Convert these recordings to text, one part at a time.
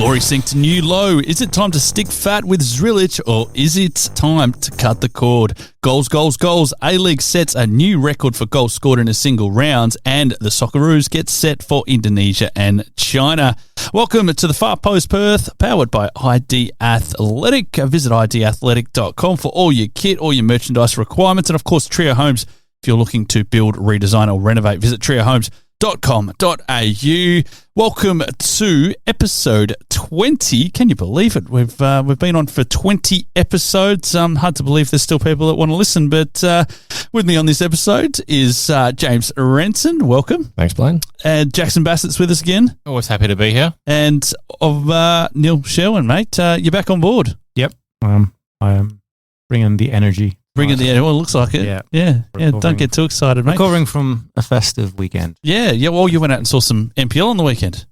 Glory synced to new low. Is it time to stick fat with Zdrillic, or is it time to cut the cord? Goals, goals, goals. Aleague sets a new record for goals scored in a single round, and the Socceroos get set for Indonesia and China. Welcome to the Far Post Perth, powered by ID Athletic. Visit idathletic.com for all your kit, all your merchandise requirements, and of course Trio Homes. If you're looking to build, redesign or renovate, visit triohomes.com.au. Welcome to episode 20. Can you believe it? We've been on for 20 episodes. Hard to believe there's still people that want to listen, but with me on this episode is James Renton. Welcome. Thanks, Blayne. And Jaxon Bassett's with us again. Always happy to be here. And of Neil Sherwin, mate. You're back on board. Yep. I am bringing the energy. Bringing the well, it looks like it. Yeah. Don't get too excited, mate. Recovering from a festive weekend. Yeah. Well, you went out and saw some NPL on the weekend.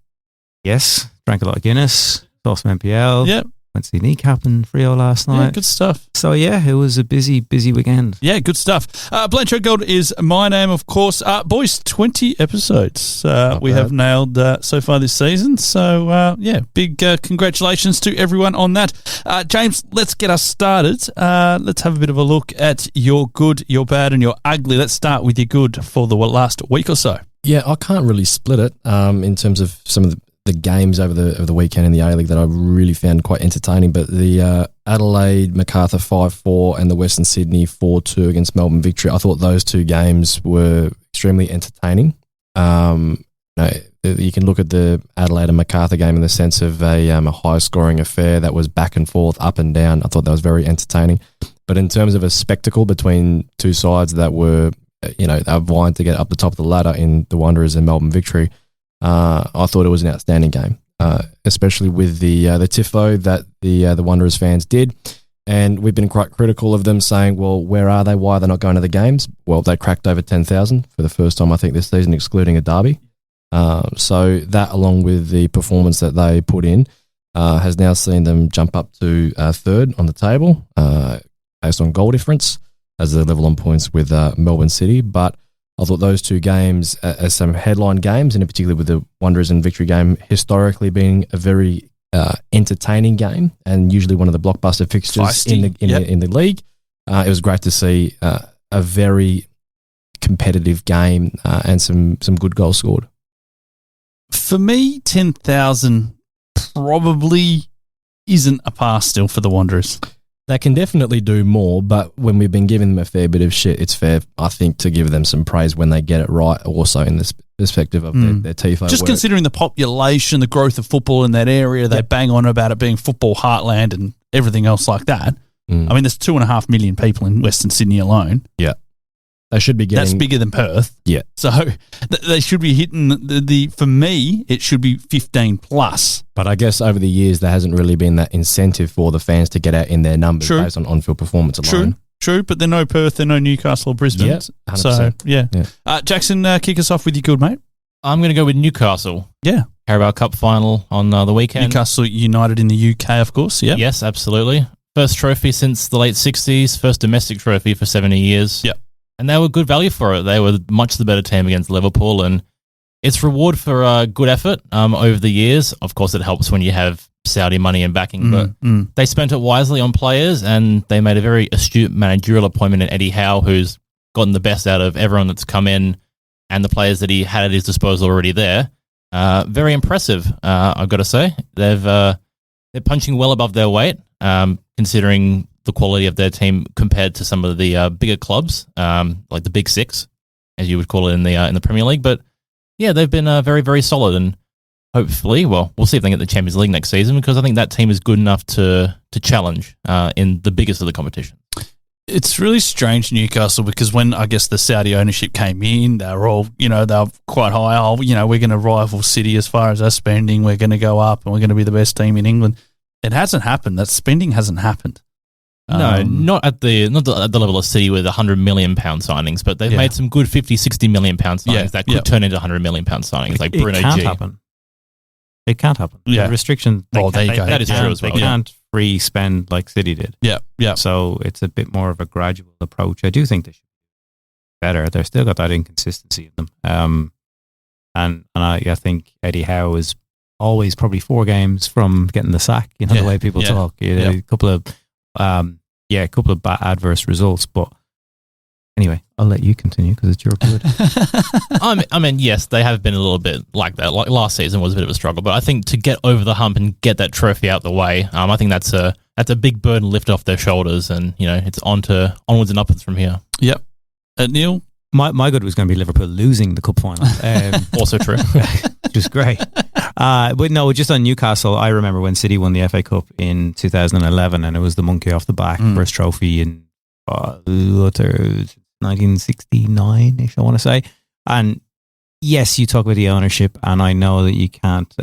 Yes. Drank a lot of Guinness. Saw some NPL. Yep. Went to see Kneecap and Frio last night. Yeah, good stuff. So, yeah, it was a busy weekend. Yeah, good stuff. Blayne Treadgold is my name, of course. Boys, 20 episodes we have nailed so far this season. So, big congratulations to everyone on that. James, let's get us started. Let's have a bit of a look at your good, your bad, and your ugly. Let's start with your good for the last week or so. Yeah, I can't really split it in terms of some of the games over the weekend in the A-League that I really found quite entertaining, but the Adelaide Macarthur 5-4 and the Western Sydney 4-2 against Melbourne Victory, I thought those two games were extremely entertaining. You can look at the Adelaide and Macarthur game in the sense of a high-scoring affair that was back and forth, up and down. I thought that was very entertaining. But in terms of a spectacle between two sides that were, they were vying to get up the top of the ladder in the Wanderers and Melbourne Victory, I thought it was an outstanding game, especially with the tifo that the Wanderers fans did. And we've been quite critical of them, saying, well, where are they? Why are they not going to the games? Well, they cracked over 10,000 for the first time, I think, this season, excluding a derby. So that, along with the performance that they put in, has now seen them jump up to third on the table based on goal difference, as they're level on points with Melbourne City. But I thought those two games as some headline games, and in particular with the Wanderers and Victory game, historically being a very entertaining game and usually one of the blockbuster fixtures in the league. It was great to see a very competitive game and some good goals scored. For me, 10,000 probably isn't a pass still for the Wanderers. They can definitely do more, but when we've been giving them a fair bit of shit, it's fair, I think, to give them some praise when they get it right, also in the perspective of their TIFO Just work. Considering the population, the growth of football in that area, they bang on about it being football heartland and everything else like that. I mean, there's 2.5 million people in Western Sydney alone. Yeah. They should be getting... That's bigger than Perth. Yeah. So they should be hitting for me, it should be 15 plus. But I guess over the years, there hasn't really been that incentive for the fans to get out in their numbers based on on-field performance alone. True, but they're no Perth, they're no Newcastle or Brisbane. Yeah, 100%. So, yeah. Jaxon, kick us off with your good, mate. I'm going to go with Newcastle. Yeah. Carabao Cup final on the weekend. Newcastle United in the UK, of course. Yeah. Yes, absolutely. First trophy since the late 60s, first domestic trophy for 70 years. Yeah. And they were good value for it. They were much the better team against Liverpool, and it's reward for good effort over the years. Of course, it helps when you have Saudi money and backing, but they spent it wisely on players, and they made a very astute managerial appointment in Eddie Howe, who's gotten the best out of everyone that's come in and the players that he had at his disposal already there. Very impressive, I've got to say. They're punching well above their weight, considering the quality of their team compared to some of the bigger clubs, like the Big Six, as you would call it in the Premier League. But yeah, they've been very, very solid, and hopefully, well, we'll see if they get the Champions League next season, because I think that team is good enough to challenge in the biggest of the competition. It's really strange, Newcastle, because when I guess the Saudi ownership came in, they were all, they were quite high. Oh, we're going to rival City as far as our spending. We're going to go up, and we're going to be the best team in England. It hasn't happened. That spending hasn't happened. No, not at the level of City with £100 million signings, but they've made some good £50-60 million signings that could turn into £100 million signings, like Bruno G. It can't happen. Yeah. The restriction. There you go. That is true as well. They can't free spend like City did. Yeah. So it's a bit more of a gradual approach. I do think they should be better. They've still got that inconsistency in them. And I think Eddie Howe is always probably 4 games from getting the sack. You know, the way people talk. A couple of adverse results, but anyway, I'll let you continue because it's your good. I mean, yes, they have been a little bit like that. Like last season was a bit of a struggle, but I think to get over the hump and get that trophy out the way, I think that's a big burden lifted off their shoulders, and it's onwards and upwards from here. Yep. Neil? My good was going to be Liverpool losing the cup final. Also true. Which was great. But no, just on Newcastle, I remember when City won the FA Cup in 2011, and it was the monkey off the back, first trophy in 1969-ish, I want to say. And yes, you talk about the ownership, and I know that you can't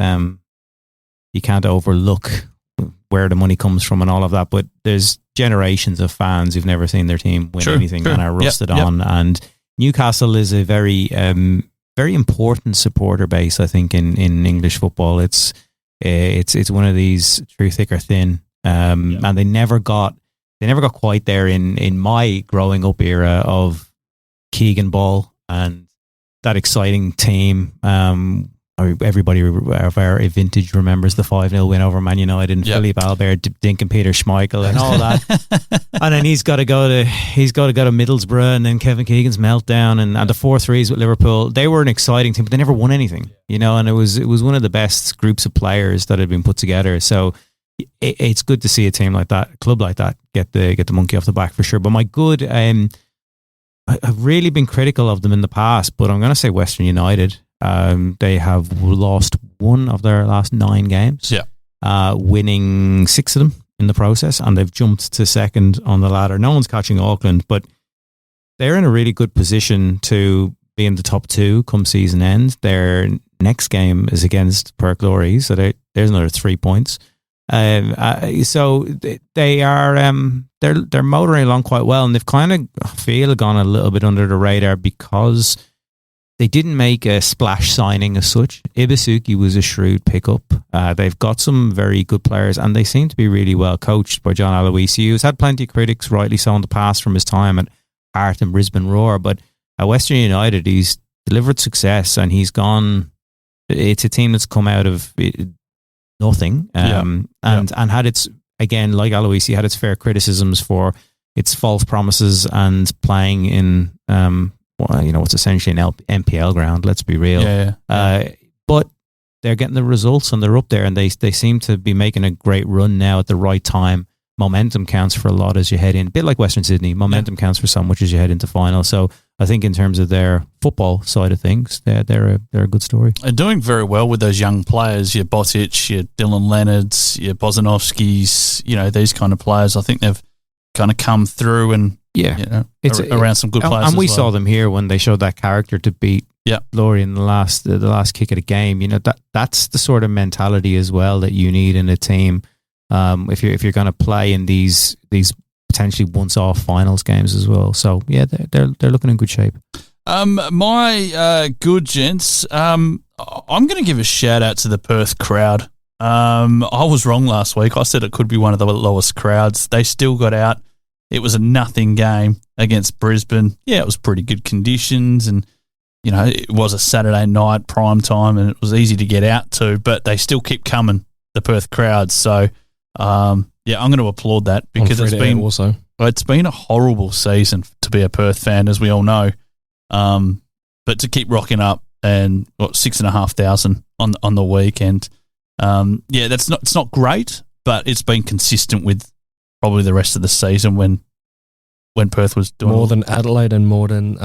overlook where the money comes from and all of that, but there's generations of fans who've never seen their team win anything and are rusted on. And Newcastle is a very, very important supporter base, I think, in English football. It's one of these through thick or thin, and they never got quite there in my growing up era of Keegan Ball and that exciting team. Everybody of our vintage remembers the 5-0 win over Man United and Philippe Albert, Dink and Peter Schmeichel and all that. And then he's got to go to Middlesbrough, and then Kevin Keegan's meltdown and the 4-3s with Liverpool. They were an exciting team, but they never won anything, and it was one of the best groups of players that had been put together. So it's good to see a team like that, a club like that, get the monkey off the back for sure. But my good, I've really been critical of them in the past, but I'm going to say Western United. They have lost 1 of their last 9 games, winning 6 of them in the process, and they've jumped to second on the ladder. No one's catching Auckland, but they're in a really good position to be in the top 2 come season end. Their next game is against Perth Glory, so there's another 3 points. So they are they're motoring along quite well, and they've kind of gone a little bit under the radar because they didn't make a splash signing as such. Ibisuki was a shrewd pickup. They've got some very good players, and they seem to be really well coached by John Aloisi, who's had plenty of critics, rightly so, in the past from his time at Heart and Brisbane Roar. But at Western United, he's delivered success, and he's gone. It's a team that's come out of nothing, and had its, again, like Aloisi, had its fair criticisms for its false promises and playing in what's essentially an NPL ground, let's be real. But they're getting the results, and they're up there, and they seem to be making a great run now at the right time. Momentum counts for a lot as you head in, a bit like Western Sydney. Momentum counts for so much as you head into final. So I think in terms of their football side of things, they're a good story. They're doing very well with those young players, your Botic, your Dylan Leonards, your Bozanovskis, these kind of players. I think they've kind of come through and it's around some good players. And we saw them here when they showed that character to beat Glory in the last kick of the game. That's the sort of mentality as well that you need in a team. If you're going to play in these potentially once-off finals games as well. So yeah, they're looking in good shape. My good gents, I'm going to give a shout out to the Perth crowd. I was wrong last week. I said it could be one of the lowest crowds. They still got out. It was a nothing game against Brisbane. Yeah, it was pretty good conditions, and it was a Saturday night prime time, and it was easy to get out to. But they still keep coming, the Perth crowd. So I'm going to applaud that because it's been a horrible season to be a Perth fan, as we all know. But to keep rocking up and 6,500 on the weekend, it's not great, but it's been consistent with probably the rest of the season when Perth was doing more than Adelaide and more than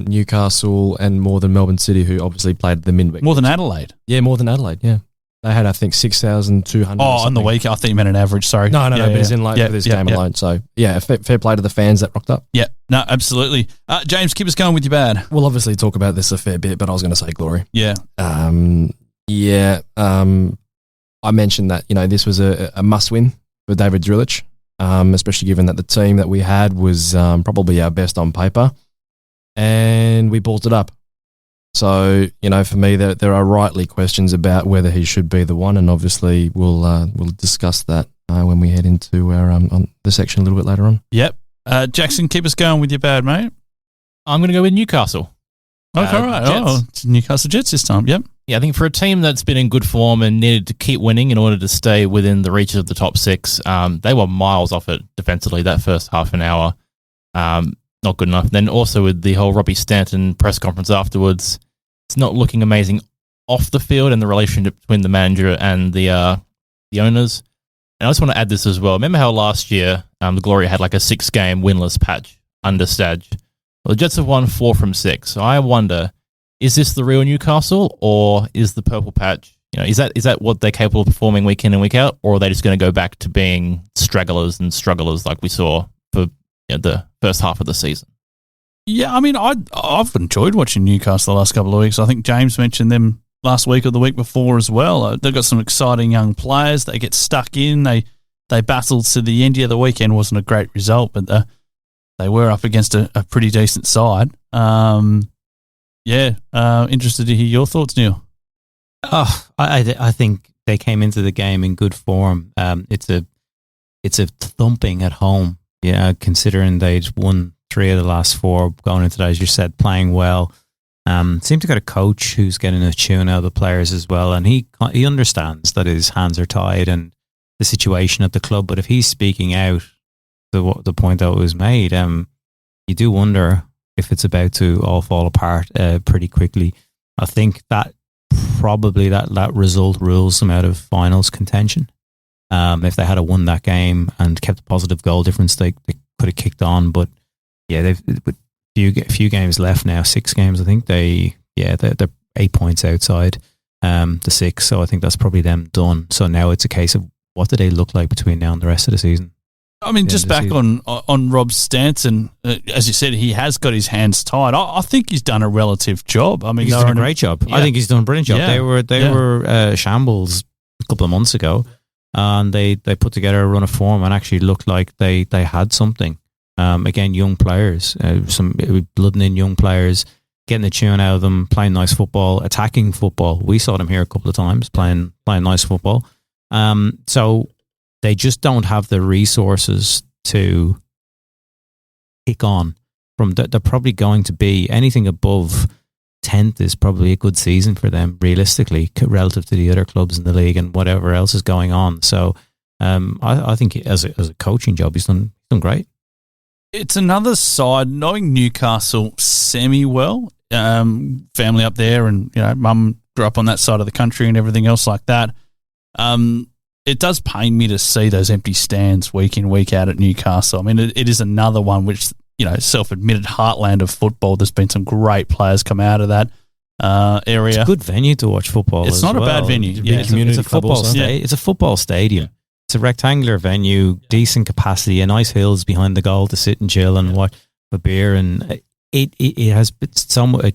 Newcastle and more than Melbourne City, who obviously played the midweek. More than Adelaide? Yeah, more than Adelaide, yeah. They had, I think, 6,200. Oh, on the week. I think you meant an average, sorry. No, but it's in for this game alone. So, fair play to the fans that rocked up. Yeah, no, absolutely. James, keep us going with your bad. We'll obviously talk about this a fair bit, but I was going to say Glory. Yeah. I mentioned that, this was a must-win for David Zdrillic, especially given that the team that we had was probably our best on paper, and we balled it up. So, for me, there are rightly questions about whether he should be the one, and obviously we'll discuss that when we head into our on the section a little bit later on. Yep. Jaxon, keep us going with your bad, mate. I'm going to go with Newcastle. Okay, all right. Jets. Oh, it's Newcastle Jets this time. Yep. Yeah, I think for a team that's been in good form and needed to keep winning in order to stay within the reaches of the top six, they were miles off it defensively that first half an hour. Not good enough. Then also with the whole Robbie Stanton press conference afterwards, it's not looking amazing off the field and the relationship between the manager and the owners. And I just want to add this as well. Remember how last year the Glory had like a 6-game winless patch under Stadge? Well, the Jets have won 4 from 6. So I wonder, is this the real Newcastle, or is the purple patch, is that what they're capable of performing week in and week out, or are they just going to go back to being stragglers and strugglers like we saw for the first half of the season? Yeah, I mean, I've enjoyed watching Newcastle the last couple of weeks. I think James mentioned them last week or the week before as well. They've got some exciting young players. They get stuck in. They battled to the end. Yeah, the weekend wasn't a great result, but they were up against a pretty decent side. Interested to hear your thoughts, Neil. I think they came into the game in good form. It's a thumping at home. Yeah, considering they'd won 3 of the last 4 going into that, as you said, playing well. Seem to got a coach who's getting a tune out of the players as well, and he understands that his hands are tied and the situation at the club. But if he's speaking out, the point that was made, you do wonder if it's about to all fall apart pretty quickly. I think that probably that result rules them out of finals contention. If they had won that game and kept a positive goal difference, they could have kicked on. But yeah, they've few games left now, 6 games. I think they're 8 points outside the 6. So I think that's probably them done. So now it's a case of what do they look like between now and the rest of the season. I mean, just back on Rob Stanton, as you said, he has got his hands tied. I think he's done a relative job. I mean, he's done a great job. Yeah. I think he's done a brilliant job. Yeah. They were shambles a couple of months ago, and they put together a run of form and actually looked like they had something. Again, young players, some blooding in young players, getting the tune out of them, playing nice football, attacking football. We saw them here a couple of times playing nice football. So they just don't have the resources to kick on from. They're probably going to be anything above 10th is probably a good season for them, realistically, relative to the other clubs in the league and whatever else is going on. So I think as a coaching job, he's done great. It's another side, knowing Newcastle semi-well, family up there, and mum grew up on that side of the country and everything else like that. It does pain me to see those empty stands week in, week out at Newcastle. I mean, it is another one which, self-admitted heartland of football. There's been some great players come out of that area. It's a good venue to watch football. It's not a bad venue. It's a football stadium. It's a football stadium. It's a rectangular venue, decent capacity, and nice hills behind the goal to sit and chill and watch a beer. And it has so much.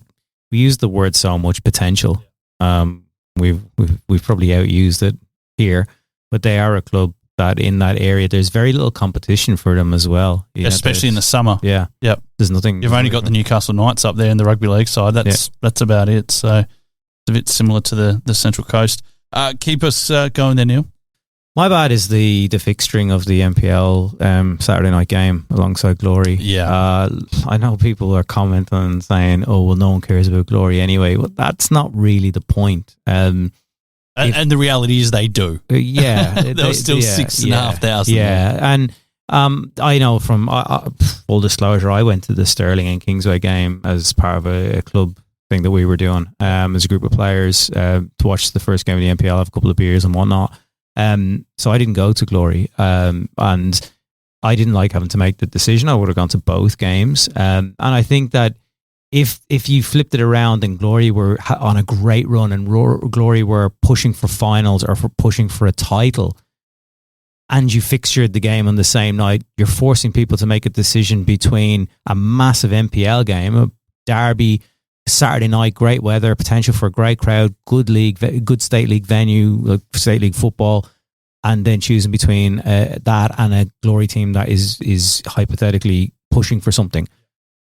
We use the word so much potential. We've probably outused it here, but they are a club that in that area there's very little competition for them as well, especially in the summer. Yeah, yep. There's nothing. You've only got the Newcastle Knights up there in the rugby league side. That's about it. So it's a bit similar to the Central Coast. Keep us going there, Neil. My bad is the fixturing of the NPL Saturday night game alongside Glory. Yeah. I know people are commenting and saying, oh, well, no one cares about Glory anyway. Well, that's not really the point. And the reality is they do. Yeah. There was still 6,500. Yeah. And I know from full disclosure, I went to the Stirling and Kingsway game as part of a club thing that we were doing as a group of players to watch the first game of the NPL, have a couple of beers and whatnot. So I didn't go to Glory, and I didn't like having to make the decision. I would have gone to both games, and I think that if you flipped it around and Glory were on a great run and Glory were pushing for finals or for pushing for a title, and you fixtured the game on the same night, you're forcing people to make a decision between a massive NPL game, a derby, Saturday night, great weather, potential for a great crowd, good league, good state league venue, like state league football, and then choosing between that and a Glory team that is hypothetically pushing for something.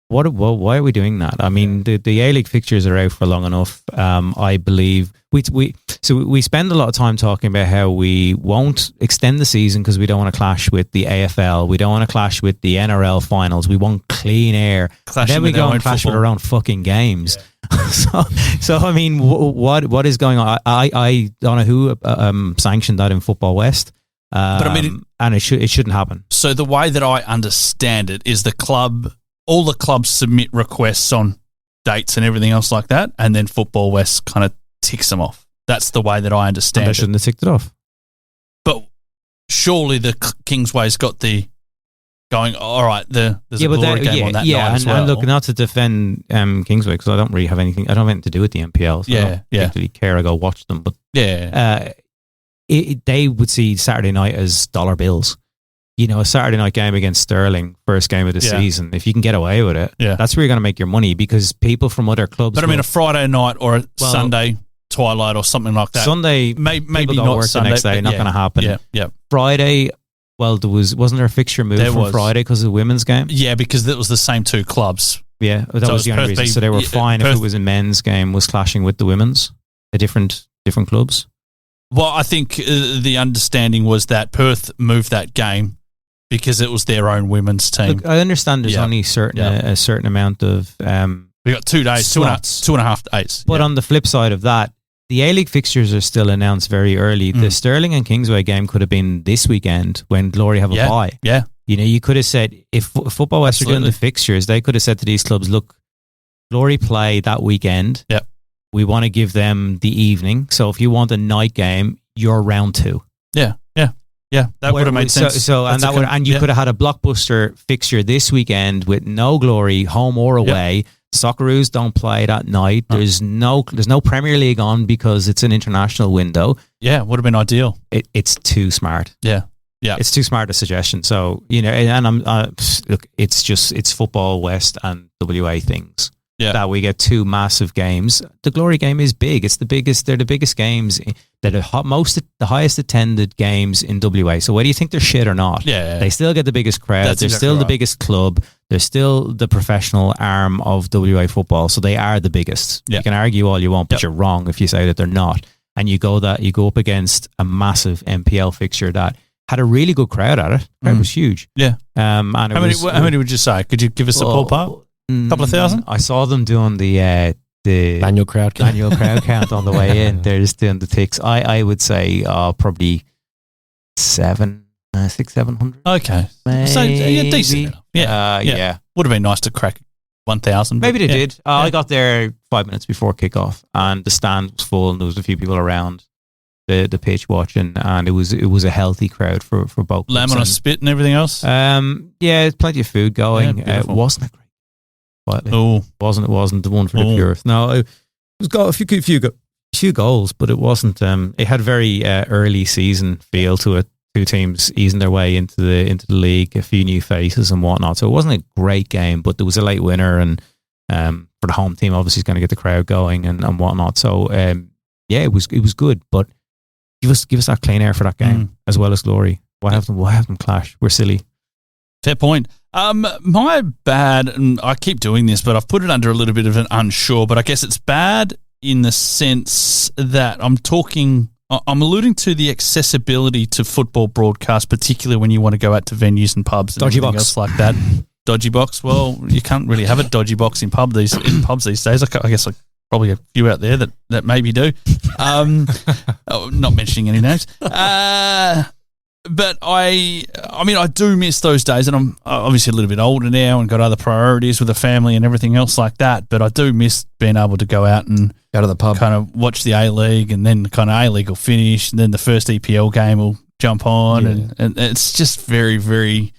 Why are we doing that? I mean, the Aleague fixtures are out for long enough. I believe we spend a lot of time talking about how we won't extend the season because we don't want to clash with the AFL. We don't want to clash with the NRL finals. We want clean air. Then we go and clash with our own fucking games. Yeah. so I mean, what is going on? I don't know who sanctioned that in Football West. But I mean, and it shouldn't happen. So the way that I understand it is all the clubs submit requests on dates and everything else like that, and then Football West kind of ticks them off. That's the way that I understand it. They shouldn't have ticked it off. But surely the Kingsway's got the going, all right, there's a Glory game on that night as well. And look, not to defend Kingsway, because I don't really have anything, I don't have anything to do with the NPL, so I don't particularly care. I go watch them. But they would see Saturday night as dollar bills. You know, a Saturday night game against Stirling, first game of the season, if you can get away with it, that's where you're going to make your money, because people from other clubs... But I mean, a Friday night or a Sunday twilight or something like that. Sunday, maybe not work Sunday, the next day, not going to happen. Yeah. Friday, well, wasn't there a fixture move from Friday because of the women's game? Yeah, because it was the same two clubs. Yeah, that was the only reason. So they were fine if it was a men's game was clashing with the women's, the different clubs. Well, I think the understanding was that Perth moved that game because it was their own women's team. Look, I understand there's only a certain amount of we got 2 days, two and a half days. But on the flip side of that, the A-League fixtures are still announced very early. The Stirling and Kingsway game could have been this weekend when Glory have a bye. Yeah. You know, you could have said, if Football West are doing the fixtures, they could have said to these clubs, look, Glory play that weekend. Yeah. We want to give them the evening. So if you want a night game, you're round 2. Yeah, that would have made sense. And you could have had a blockbuster fixture this weekend with no Glory, home or away. Socceroos don't play that night. There's no Premier League on because it's an international window. Yeah, would have been ideal. It's too smart. Yeah, it's too smart a suggestion. So and look, it's Football West and WA things. Yeah. That we get 2 massive games. The Glory game is big. It's the biggest. They're the biggest games. They're the highest attended games in WA. So whether you think they're shit or not, they still get the biggest crowd. They're still the biggest club. They're still the professional arm of WA football. So they are the biggest. You can argue all you want, but you're wrong if you say that they're not. And you go up against a massive NPL fixture that had a really good crowd at it. The crowd was huge. Yeah. How many would you say? Could you give us a ballpark? Couple of thousand? I saw them doing the annual crowd count on the way in. They're just doing the ticks. I would say probably 700. Okay, so decent. Yeah. Would have been nice to crack 1,000. Maybe they did. I got there 5 minutes before kickoff, and the stand was full, and there was a few people around the pitch watching, and it was a healthy crowd for both. Lamb on a spit and everything else. There's plenty of food going. Wasn't it great? It wasn't the one for the purists. No, it was got a few goals, but it wasn't. It had very early season feel to it. 2 teams easing their way into the league, a few new faces and whatnot. So it wasn't a great game, but there was a late winner, and for the home team, obviously, is going to get the crowd going and whatnot. So it was good, but give us that clean air for that game as well as Glory. Why have them clash? We're silly. Fair point. My bad, and I keep doing this, but I've put it under a little bit of an unsure, but I guess it's bad in the sense that I'm alluding to the accessibility to football broadcast, particularly when you want to go out to venues and pubs and dodgy everything box else like that. Dodgy box. Well, you can't really have a dodgy box in pubs these days. I guess probably a few out there that maybe do. Not mentioning any names. But I mean, I do miss those days, and I'm obviously a little bit older now and got other priorities with the family and everything else like that. But I do miss being able to go out and go to the pub, kind of watch the A-League, and then kind of A-League will finish, and then the first EPL game will jump on, and it's just very, very,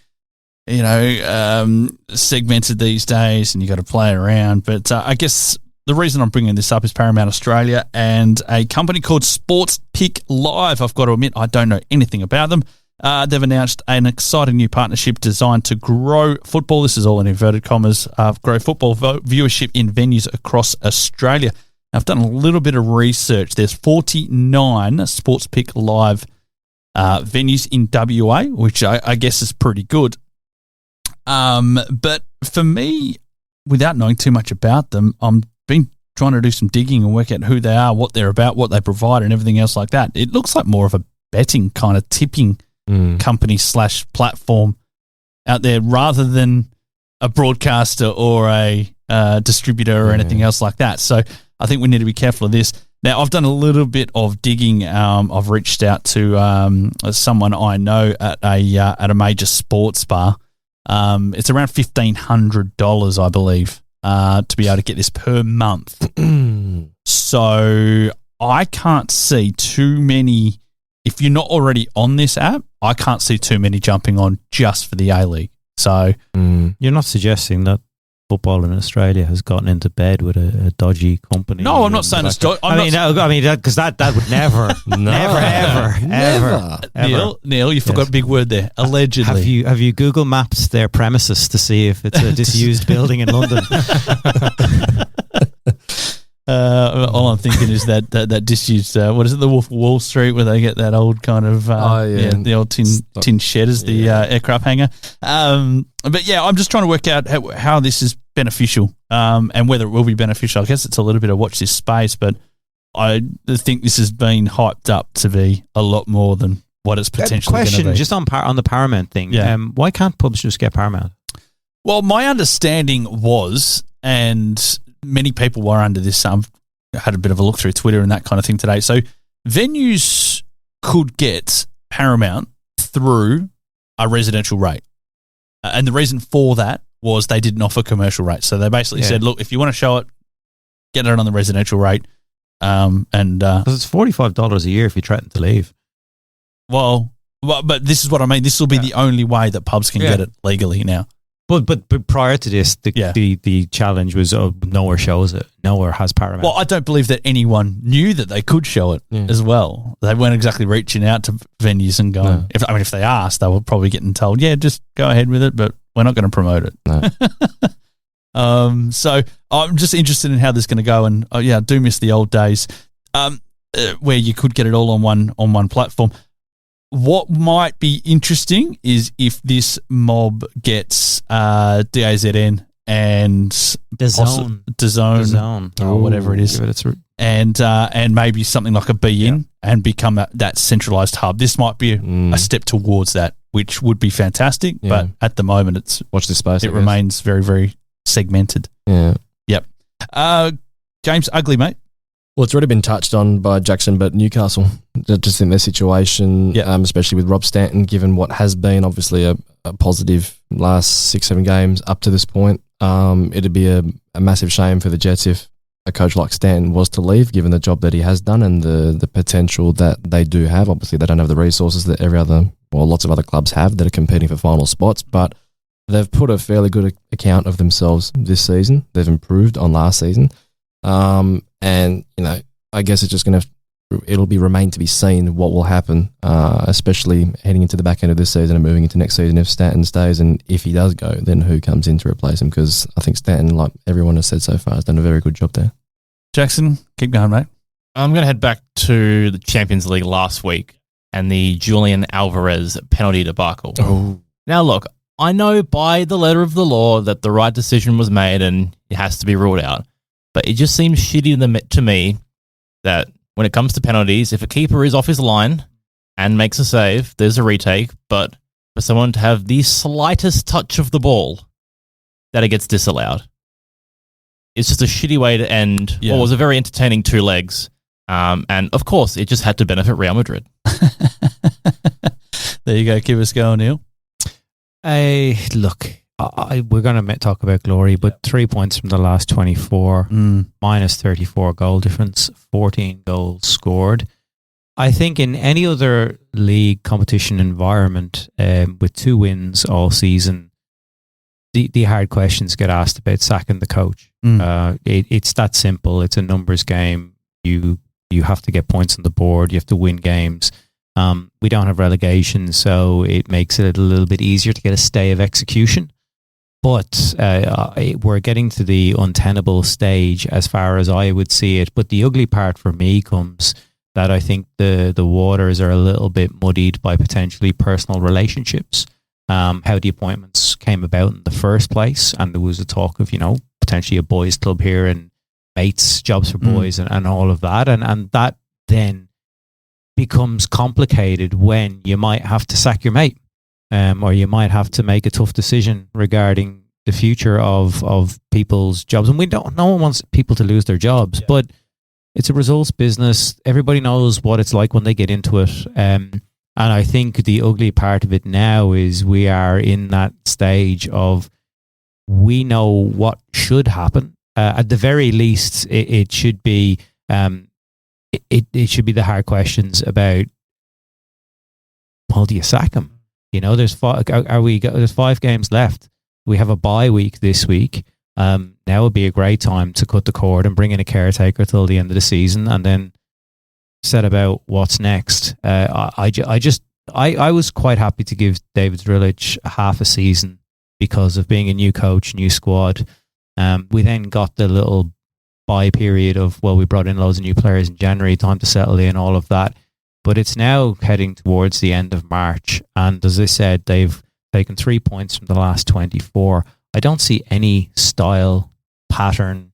segmented these days, and you got to play around. But I guess the reason I'm bringing this up is Paramount Australia and a company called Sports Pick Live. I've got to admit, I don't know anything about them. They've announced an exciting new partnership designed to grow football. This is all in inverted commas. Grow football viewership in venues across Australia. Now, I've done a little bit of research. There's 49 Sports Pick Live venues in WA, which I guess is pretty good. But for me, without knowing too much about them, I'm been trying to do some digging and work out who they are, what they're about, what they provide, and everything else like that, it looks like more of a betting kind of tipping company / platform out there rather than a broadcaster or a distributor or anything else like that. So I think we need to be careful of this. Now, I've done a little bit of digging. I've reached out to someone I know at a major sports bar. It's around $1,500, I believe, to be able to get this per month. So I can't see too many. If you're not already on this app, I can't see too many jumping on just for the A-League. So you're not suggesting that football in Australia has gotten into bed with a dodgy company? No, I'm not saying it's dodgy. Because that would never, ever. Neil, you forgot a big word there. Allegedly. Have you Google Mapped their premises to see if it's a disused building in London? All I'm thinking is that disused, what is it, the Wolf of Wall Street, where they get that old kind of, the old tin shed as the aircraft hangar. But yeah, I'm just trying to work out how this is beneficial and whether it will be beneficial. I guess it's a little bit of watch this space, but I think this has been hyped up to be a lot more than what it's potentially going to be. Question, just on the Paramount thing, why can't pubs just get Paramount? Well, my understanding was, and many people were under this. Had a bit of a look through Twitter and that kind of thing today. So venues could get Paramount through a residential rate. And the reason for that was they didn't offer commercial rates. So they basically said, look, if you want to show it, get it on the residential rate. Because it's $45 a year if you threaten to leave. Well, but this is what I mean. This will be the only way that pubs can get it legally now. But prior to this, the challenge was nowhere shows it. Nowhere has Paramount. Well, I don't believe that anyone knew that they could show it as well. They weren't exactly reaching out to venues and going. No. If they asked, they were probably getting told, just go ahead with it, but we're not going to promote it. No. So I'm just interested in how this is going to go. And I do miss the old days where you could get it all on one platform. What might be interesting is if this mob gets DAZN and DAZN or whatever it is, and maybe something like a BN and become that centralised hub. This might be a step towards that, which would be fantastic. But at the moment, it's watch this space. It remains very, very segmented. Yeah. Yep. James, ugly mate. Well, it's already been touched on by Jaxon, but Newcastle, just in their situation, especially with Rob Stanton, given what has been obviously a positive last 6-7 games up to this point, it'd be a massive shame for the Jets if a coach like Stanton was to leave, given the job that he has done and the potential that they do have. Obviously, they don't have the resources that lots of other clubs have that are competing for final spots, but they've put a fairly good account of themselves this season. They've improved on last season. And, I guess it's just it'll remain to be seen what will happen, especially heading into the back end of this season and moving into next season if Stanton stays. And if he does go, then who comes in to replace him? Because I think Stanton, like everyone has said so far, has done a very good job there. Jaxon, keep going, mate. I'm going to head back to the Champions League last week and the Julian Alvarez penalty debacle. Oh. Now, look, I know by the letter of the law that the right decision was made and it has to be ruled out. But it just seems shitty to me that when it comes to penalties, if a keeper is off his line and makes a save, there's a retake. But for someone to have the slightest touch of the ball, that it gets disallowed. It's just a shitty way to end what was a very entertaining 2 legs. And, of course, it just had to benefit Real Madrid. There you go. Keep us going, Neil. Look, we're going to talk about glory, but 3 points from the last 24, minus 34 goal difference, 14 goals scored. I think in any other league competition environment, with 2 wins all season, the hard questions get asked about sacking the coach. It's that simple. It's a numbers game. You have to get points on the board. You have to win games. We don't have relegation, so it makes it a little bit easier to get a stay of execution. But we're getting to the untenable stage as far as I would see it. But the ugly part for me comes that I think the waters are a little bit muddied by potentially personal relationships. How the appointments came about in the first place. And there was a talk of, potentially a boys club here and mates, jobs for boys, and all of that. And that then becomes complicated when you might have to sack your mate, or you might have to make a tough decision regarding the future of people's jobs. And no one wants people to lose their jobs, but it's a results business. Everybody knows what it's like when they get into it. And I think the ugly part of it now is we are in that stage of, we know what should happen. At the very least, it should be it should be the hard questions about, well, do you sack him? You know, there's 5 games left. We have a bye week this week. Now would be a great time to cut the cord and bring in a caretaker till the end of the season, and then set about what's next. I was quite happy to give David Zdrillic half a season because of being a new coach, new squad. We then got the little bye period of, well, we brought in loads of new players in January, time to settle in, all of that. But it's now heading towards the end of March, and as I said, they've taken 3 points from the last 24. I don't see any style, pattern,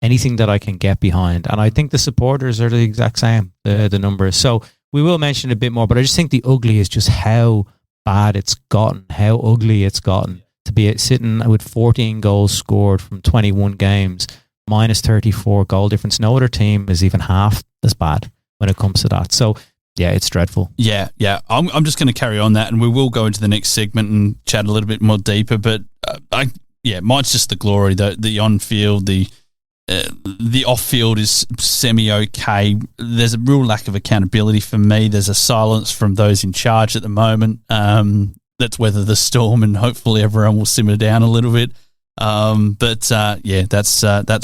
anything that I can get behind. And I think the supporters are the exact same, the numbers. So we will mention a bit more, but I just think the ugly is just how bad it's gotten, how ugly it's gotten to be sitting with 14 goals scored from 21 games, minus 34 goal difference. No other team is even half as bad when it comes to that. So yeah, it's dreadful. Yeah. I'm just going to carry on that, and we will go into the next segment and chat a little bit more deeper. But mine's just the glory. The on-field, the off-field is semi-okay. There's a real lack of accountability for me. There's a silence from those in charge at the moment. Let's weather the storm, and hopefully everyone will simmer down a little bit. That's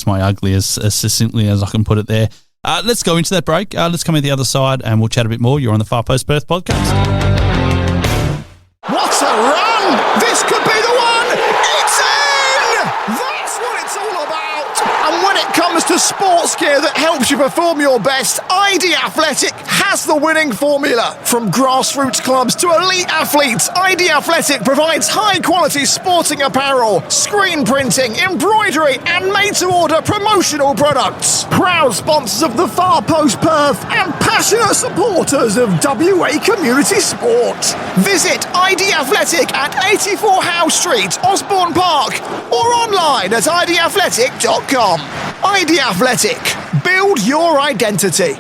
my ugly as succinctly as I can put it there. Let's go into that break. Let's come in the other side and we'll chat a bit more. You're on the Far Post Perth Podcast. What a run! This could be the one! It's in! That's what it's all about! And when it comes to sports gear that helps you perform your best, ID Athletic has the winning formula. From grassroots clubs to elite athletes, ID Athletic provides high-quality sporting apparel, screen printing, embroidery, and made-to-order promotional products. Proud sponsors of the Far Post Perth and passionate supporters of WA community sport. Visit ID Athletic at 84 Howe Street, Osborne Park, or online at idathletic.com. ID Athletic. Build your identity.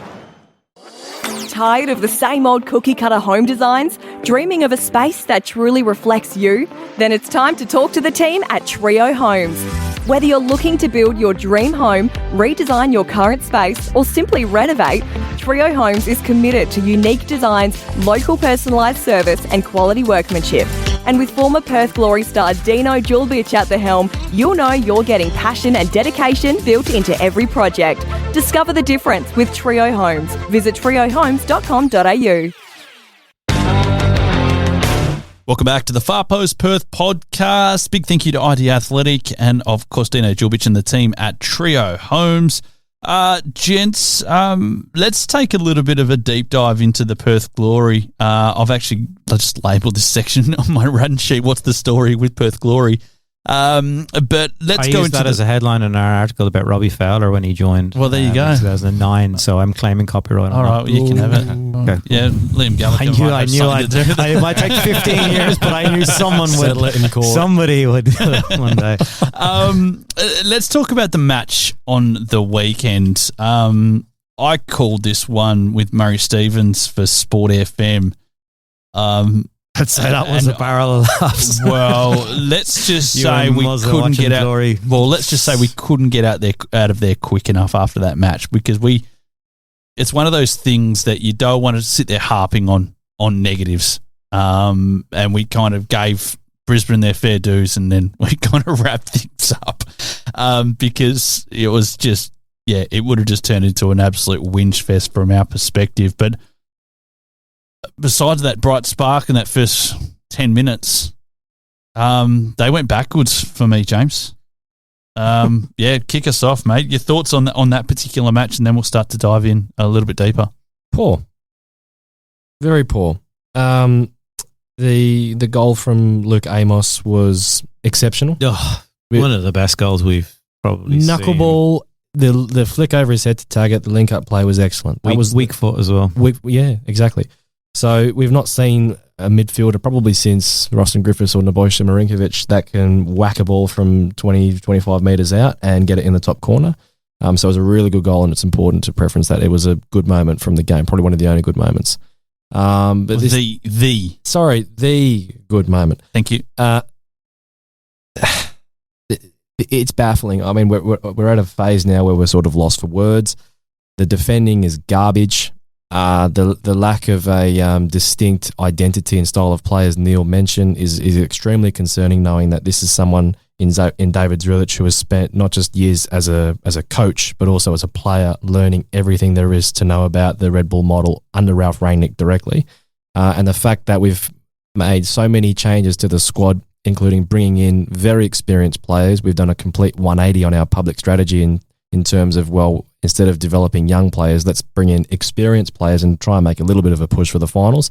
Tired of the same old cookie-cutter home designs? Dreaming of a space that truly reflects you? Then it's time to talk to the team at Trio Homes. Whether you're looking to build your dream home, redesign your current space, or simply renovate, Trio Homes is committed to unique designs, local personalised service, and quality workmanship. And with former Perth Glory star Dino Julbich at the helm, you'll know you're getting passion and dedication built into every project. Discover the difference with Trio Homes. Visit triohomes.com.au. Welcome back to the Far Post Perth Podcast. Big thank you to ID Athletic and, of course, Dino Julbich and the team at Trio Homes. Gents, let's take a little bit of a deep dive into the Perth Glory. I've just labelled this section on my run sheet. What's the story with Perth Glory? But let's go into that as a headline in our article about Robbie Fowler when he joined. Well, there you go. In 2009. So I'm claiming copyright. All right, you can have it. Okay. Yeah, Liam Gallagher. It might take 15 years, but I knew someone would. Somebody would one day. Let's talk about the match on the weekend. I called this one with Murray Stevens for Sport FM. I'd say that was a barrel of laughs. Well, let's just say we couldn't get out. Glory. Well, let's just say we couldn't get out of there quick enough after that match, because it's one of those things that you don't want to sit there harping on negatives. And we kind of gave Brisbane their fair dues, and then we kind of wrapped things up because it was just, it would have just turned into an absolute whinge fest from our perspective. But besides that bright spark in that first 10 minutes, they went backwards for me, James. Kick us off, mate. Your thoughts on that particular match, and then we'll start to dive in a little bit deeper. Poor. Very poor. The goal from Luke Amos was exceptional. One of the best goals we've probably seen. Knuckleball the flick over his head to tag it, the link-up play was excellent. That was weak foot as well. Yeah, exactly. So we've not seen a midfielder probably since Roston Griffiths or Nebojsa Marinkovic that can whack a ball from 20, 25 metres out and get it in the top corner. So it was a really good goal, and it's important to preference that. It was a good moment from the game, probably one of the only good moments. But the good moment. Thank you. It's baffling. I mean, we're at a phase now where we're sort of lost for words. The defending is garbage. The lack of a distinct identity and style of play, as Neil mentioned, is extremely concerning, knowing that this is someone in David Zdrillic who has spent not just years as a coach, but also as a player, learning everything there is to know about the Red Bull model under Ralph Rangnick directly. And the fact that we've made so many changes to the squad, including bringing in very experienced players. We've done a complete 180 on our public strategy in terms of, well, instead of developing young players, let's bring in experienced players and try and make a little bit of a push for the finals.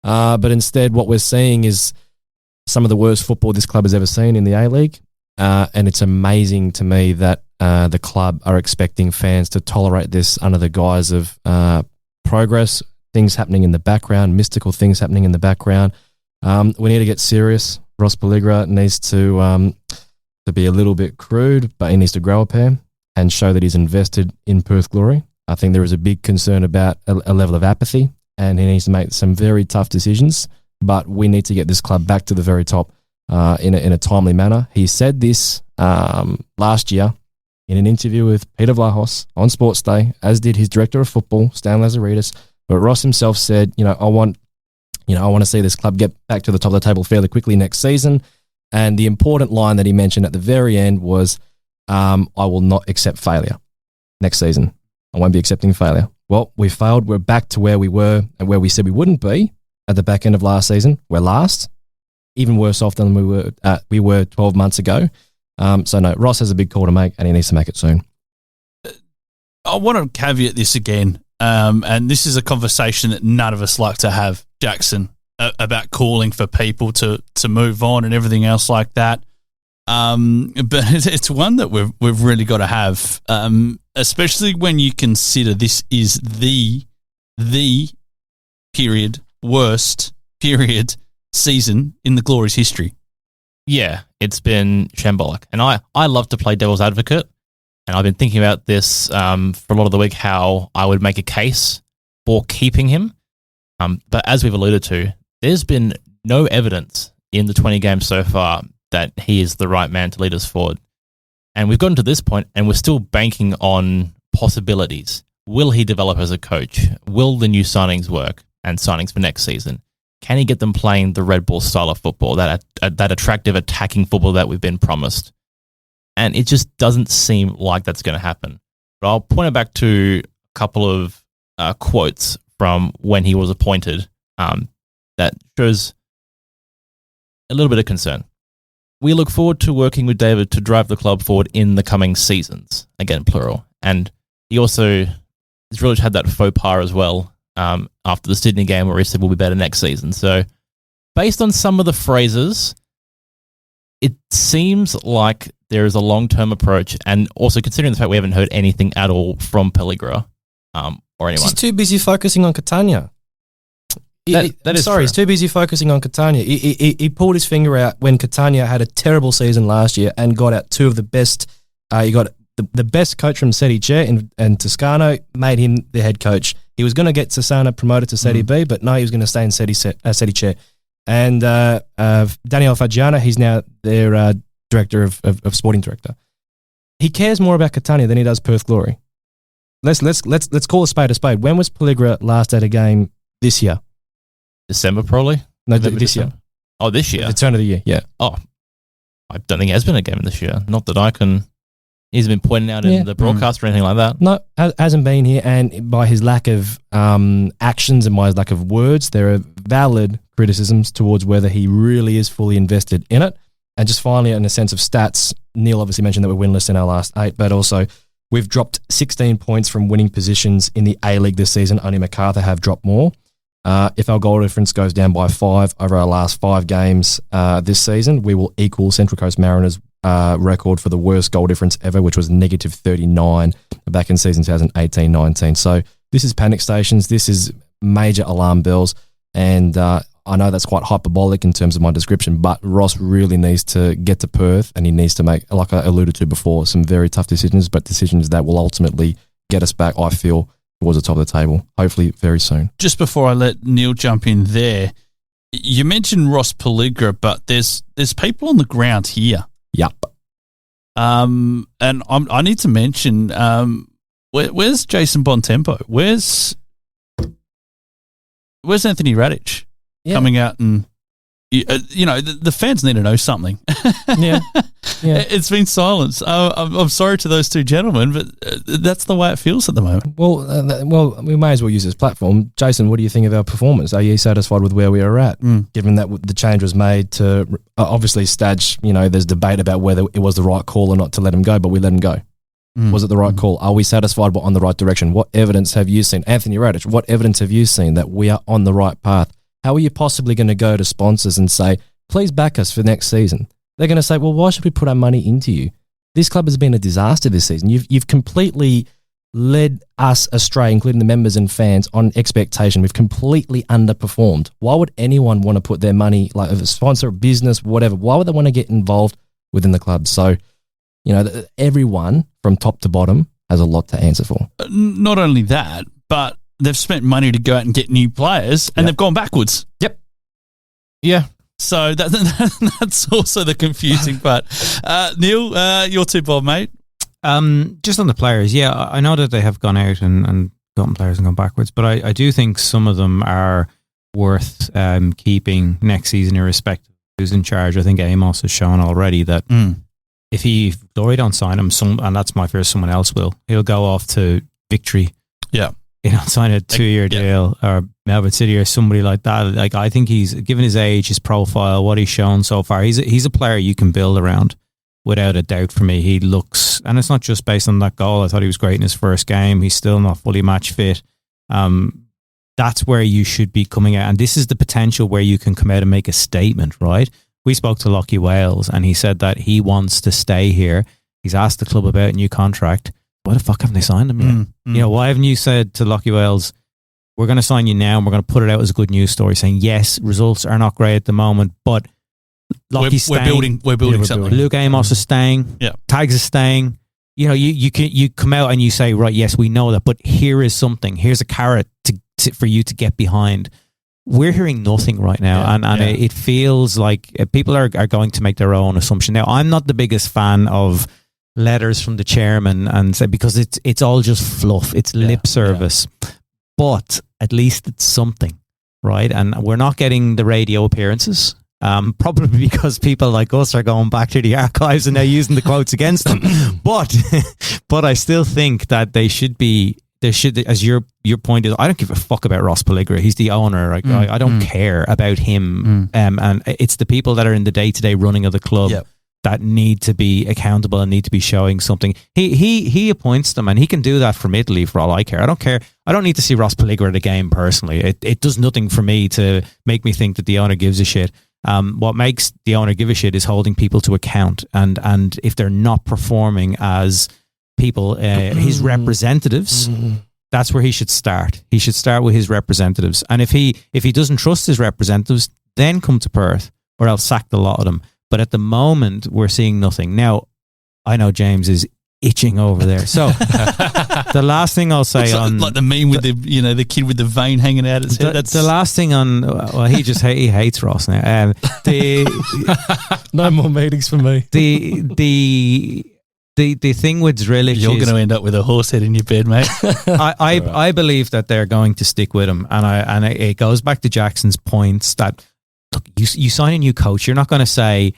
But instead, what we're seeing is some of the worst football this club has ever seen in the A-League. And it's amazing to me that the club are expecting fans to tolerate this under the guise of progress, things happening in the background, mystical things happening in the background. We need to get serious. Ross Pelligra needs to be a little bit crude, but he needs to grow a pair and show that he's invested in Perth Glory. I think there is a big concern about a level of apathy, and he needs to make some very tough decisions, but we need to get this club back to the very top in a timely manner. He said this last year in an interview with Peter Vlahos on Sports Day, as did his director of football, Stan Lazaridis. But Ross himself said, I want to see this club get back to the top of the table fairly quickly next season. And the important line that he mentioned at the very end was, I will not accept failure next season. I won't be accepting failure. Well, we failed. We're back to where we were and where we said we wouldn't be at the back end of last season. We're last, even worse off than we were 12 months ago. So no, Ross has a big call to make, and he needs to make it soon. I want to caveat this again, and this is a conversation that none of us like to have, Jaxon, about calling for people to move on and everything else like that. But it's one that we've really got to have, especially when you consider this is the worst season in the Glory's history. Yeah, it's been shambolic. And I love to play devil's advocate, and I've been thinking about this for a lot of the week, how I would make a case for keeping him. But as we've alluded to, there's been no evidence in the 20 games so far that he is the right man to lead us forward. And we've gotten to this point, and we're still banking on possibilities. Will he develop as a coach? Will the new signings work, and signings for next season? Can he get them playing the Red Bull style of football, that attractive attacking football that we've been promised? And it just doesn't seem like that's going to happen. But I'll point it back to a couple of quotes from when he was appointed that shows a little bit of concern. We look forward to working with David to drive the club forward in the coming seasons. Again, plural. And he also, Zdrillic had that faux pas as well after the Sydney game where he said we'll be better next season. So based on some of the phrases, it seems like there is a long-term approach, and also considering the fact we haven't heard anything at all from Pelligra or anyone. He's too busy focusing on Catania. He's too busy focusing on Catania. He pulled his finger out when Catania had a terrible season last year and got out two of the best. You got the best coach from Serie C and Toscano, made him the head coach. He was going to get Sassana promoted to Serie B, but no, he was going to stay in Serie C. And Daniel Fagiana, he's now their director of sporting director. He cares more about Catania than he does Perth Glory. Let's call a spade a spade. When was Pelligra last at a game this year? December, probably? No, this year. Oh, this year? The turn of the year, yeah. Oh, I don't think it has been a game this year. Not that I can... He's been pointing out in the broadcast or anything like that. No, hasn't been here. And by his lack of actions and by his lack of words, there are valid criticisms towards whether he really is fully invested in it. And just finally, in a sense of stats, Neil obviously mentioned that we're winless in our last 8, but also we've dropped 16 points from winning positions in the A-League this season. Only MacArthur have dropped more. If our goal difference goes down by 5 over our last 5 games this season, we will equal Central Coast Mariners record for the worst goal difference ever, which was negative 39 back in season 2018-19. So this is panic stations. This is major alarm bells. And I know that's quite hyperbolic in terms of my description, but Ross really needs to get to Perth, and he needs to make, like I alluded to before, some very tough decisions, but decisions that will ultimately get us back, I feel, towards the top of the table, hopefully very soon. Just before I let Neil jump in there, you mentioned Ross Pelligra, but there's people on the ground here. Yep. And I need to mention, where's Jason Bontempo? Where's Anthony Radic coming out and, the fans need to know something. Yeah. It's been silence. I'm sorry to those two gentlemen, but that's the way it feels at the moment. Well, we may as well use this platform. Jason, what do you think of our performance? Are you satisfied with where we are at? Given that the change was made to, obviously, Stadge, there's debate about whether it was the right call or not to let him go, but we let him go. Was it the right call? Are we satisfied we're on the right direction? What evidence have you seen? Anthony Radic, what evidence have you seen that we are on the right path? How are you possibly going to go to sponsors and say, please back us for next season? They're going to say, well, why should we put our money into you? This club has been a disaster this season. You've completely led us astray, including the members and fans, on expectation. We've completely underperformed. Why would anyone want to put their money, like a sponsor, a business, whatever, why would they want to get involved within the club? So, everyone from top to bottom has a lot to answer for. Not only that, but they've spent money to go out and get new players, and they've gone backwards. Yep. Yeah. So that's also the confusing part. Neil, you're too bold, mate. Just on the players, I know that they have gone out and gotten players and gone backwards, but I do think some of them are worth keeping next season, irrespective of who's in charge. I think Amos has shown already that if Glory don't sign him, and that's my fear, someone else will. He'll go off to Victory. Yeah. Sign a 2-year deal, or Melbourne City or somebody like that. Like, I think he's, given his age, his profile, what he's shown so far, he's a player you can build around without a doubt. For me, he looks, and it's not just based on that goal. I thought he was great in his first game. He's still not fully match fit. That's where you should be coming out, and this is the potential where you can come out and make a statement, right? We spoke to Lockie Wales, and he said that he wants to stay here. He's asked the club about a new contract. Why the fuck haven't they signed him yet? Why haven't you said to Lockie Wales, we're going to sign you now and we're going to put it out as a good news story, saying, yes, results are not great at the moment, but Lockie's staying. We're building something. Luke Amos is staying. Yeah. Tags is staying. You come out and you say, right, yes, we know that, but here is something. Here's a carrot for you to get behind. We're hearing nothing right now, it feels like people are going to make their own assumption. Now, I'm not the biggest fan of letters from the chairman and say, because it's all just fluff, it's lip service, but at least it's something, right? And we're not getting the radio appearances, probably because people like us are going back to the archives and now using the quotes against them. But I still think that they should, as your point is, I don't give a fuck about Ross Pelligra. He's the owner. I don't care about him. And it's the people that are in the day-to-day running of the club that need to be accountable and need to be showing something. He appoints them, and he can do that from Italy for all I care. I don't care. I don't need to see Ross Pelligra at a game personally. It does nothing for me to make me think that the owner gives a shit. What makes the owner give a shit is holding people to account, and if they're not performing as people, his representatives, that's where he should start. He should start with his representatives, and if he doesn't trust his representatives, then come to Perth, or else sack the lot of them. But at the moment, we're seeing nothing. Now, I know James is itching over there. So the last thing I'll say like the meme with the kid with the vein hanging out his head. That's the last thing on. Well, he hates Ross now. No more meetings for me. The thing with Zdrillic, you're going to end up with a horse head in your bed, mate. I believe that they're going to stick with him, and it goes back to Jackson's points that, look, you sign a new coach, you're not going to say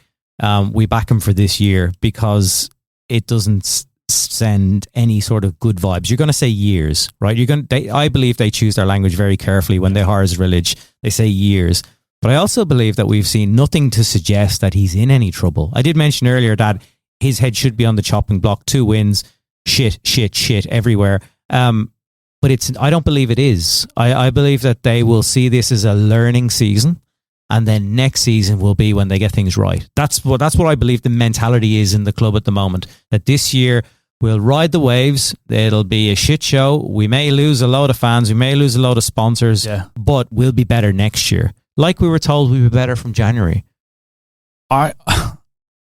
we back him for this year, because it doesn't send any sort of good vibes. You're going to say years, right? I believe they choose their language very carefully when they hire Zdrillic. They say years. But I also believe that we've seen nothing to suggest that he's in any trouble. I did mention earlier that his head should be on the chopping block. 2 wins, shit everywhere. But I don't believe it is. I believe that they will see this as a learning season, and then next season will be when they get things right. That's what I believe the mentality is in the club at the moment. That this year we'll ride the waves. It'll be a shit show. We may lose a load of fans. We may lose a load of sponsors. Yeah. But we'll be better next year. Like we were told we'd be better from January. I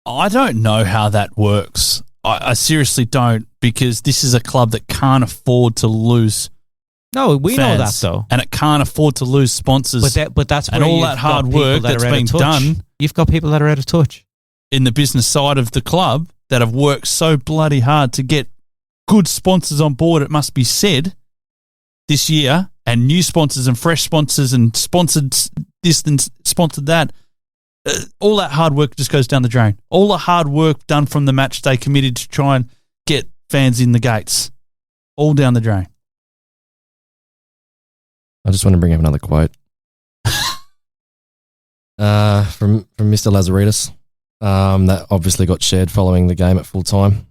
don't know how that works. I seriously don't, because this is a club that can't afford to lose. No, we fans, know that though, and it can't afford to lose sponsors. But that's and where all that hard work that's been done. You've got people that are out of touch in the business side of the club that have worked so bloody hard to get good sponsors on board, it must be said, this year, and new sponsors and fresh sponsors and sponsored this and sponsored that. All that hard work just goes down the drain. All the hard work done from the match day committee to try and get fans in the gates, all down the drain. I just want to bring up another quote from Mr. Lazaridis that obviously got shared following the game at full time,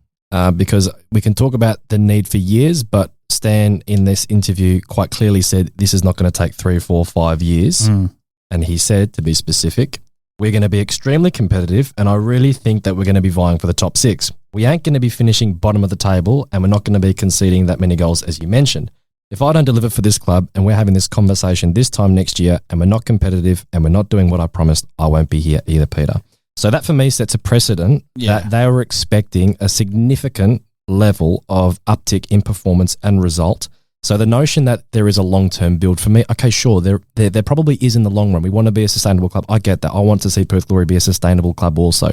because we can talk about the need for years, but Stan in this interview quite clearly said this is not going to take 3, 4, 5 years. And he said, to be specific, we're going to be extremely competitive, and I really think that we're going to be vying for the top 6. We ain't going to be finishing bottom of the table, and we're not going to be conceding that many goals, as you mentioned. If I don't deliver for this club and we're having this conversation this time next year and we're not competitive and we're not doing what I promised, I won't be here either, Peter. So that for me sets a precedent that they were expecting a significant level of uptick in performance and result. So the notion that there is a long-term build for me, okay, sure, there probably is in the long run. We want to be a sustainable club. I get that. I want to see Perth Glory be a sustainable club also.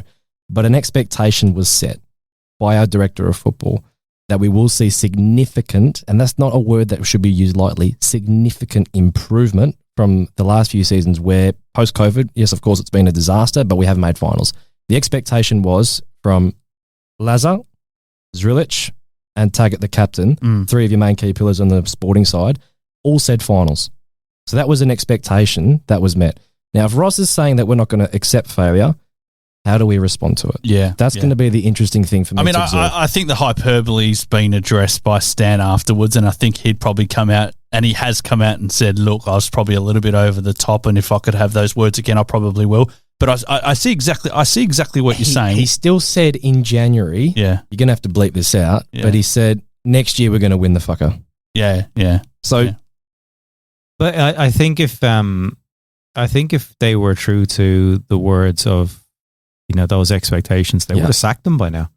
But an expectation was set by our director of football that we will see significant, and that's not a word that should be used lightly, significant improvement from the last few seasons where post-COVID, yes, of course, it's been a disaster, but we haven't made finals. The expectation was from Lazar, Zdrillic, and Taggart, the captain, 3 of your main key pillars on the sporting side, all said finals. So that was an expectation that was met. Now, if Ross is saying that we're not going to accept failure, how do we respond to it? Yeah. That's going to be the interesting thing for me to observe. I think the hyperbole's been addressed by Stan afterwards, and I think he'd probably come out, and he has come out and said, look, I was probably a little bit over the top, and if I could have those words again, I probably will. But I see exactly what you're saying. He still said in January, you're going to have to bleep this out, but he said, next year we're going to win the fucker. Yeah. So, but I think if they were true to the words of, those expectations, they would have sacked them by now.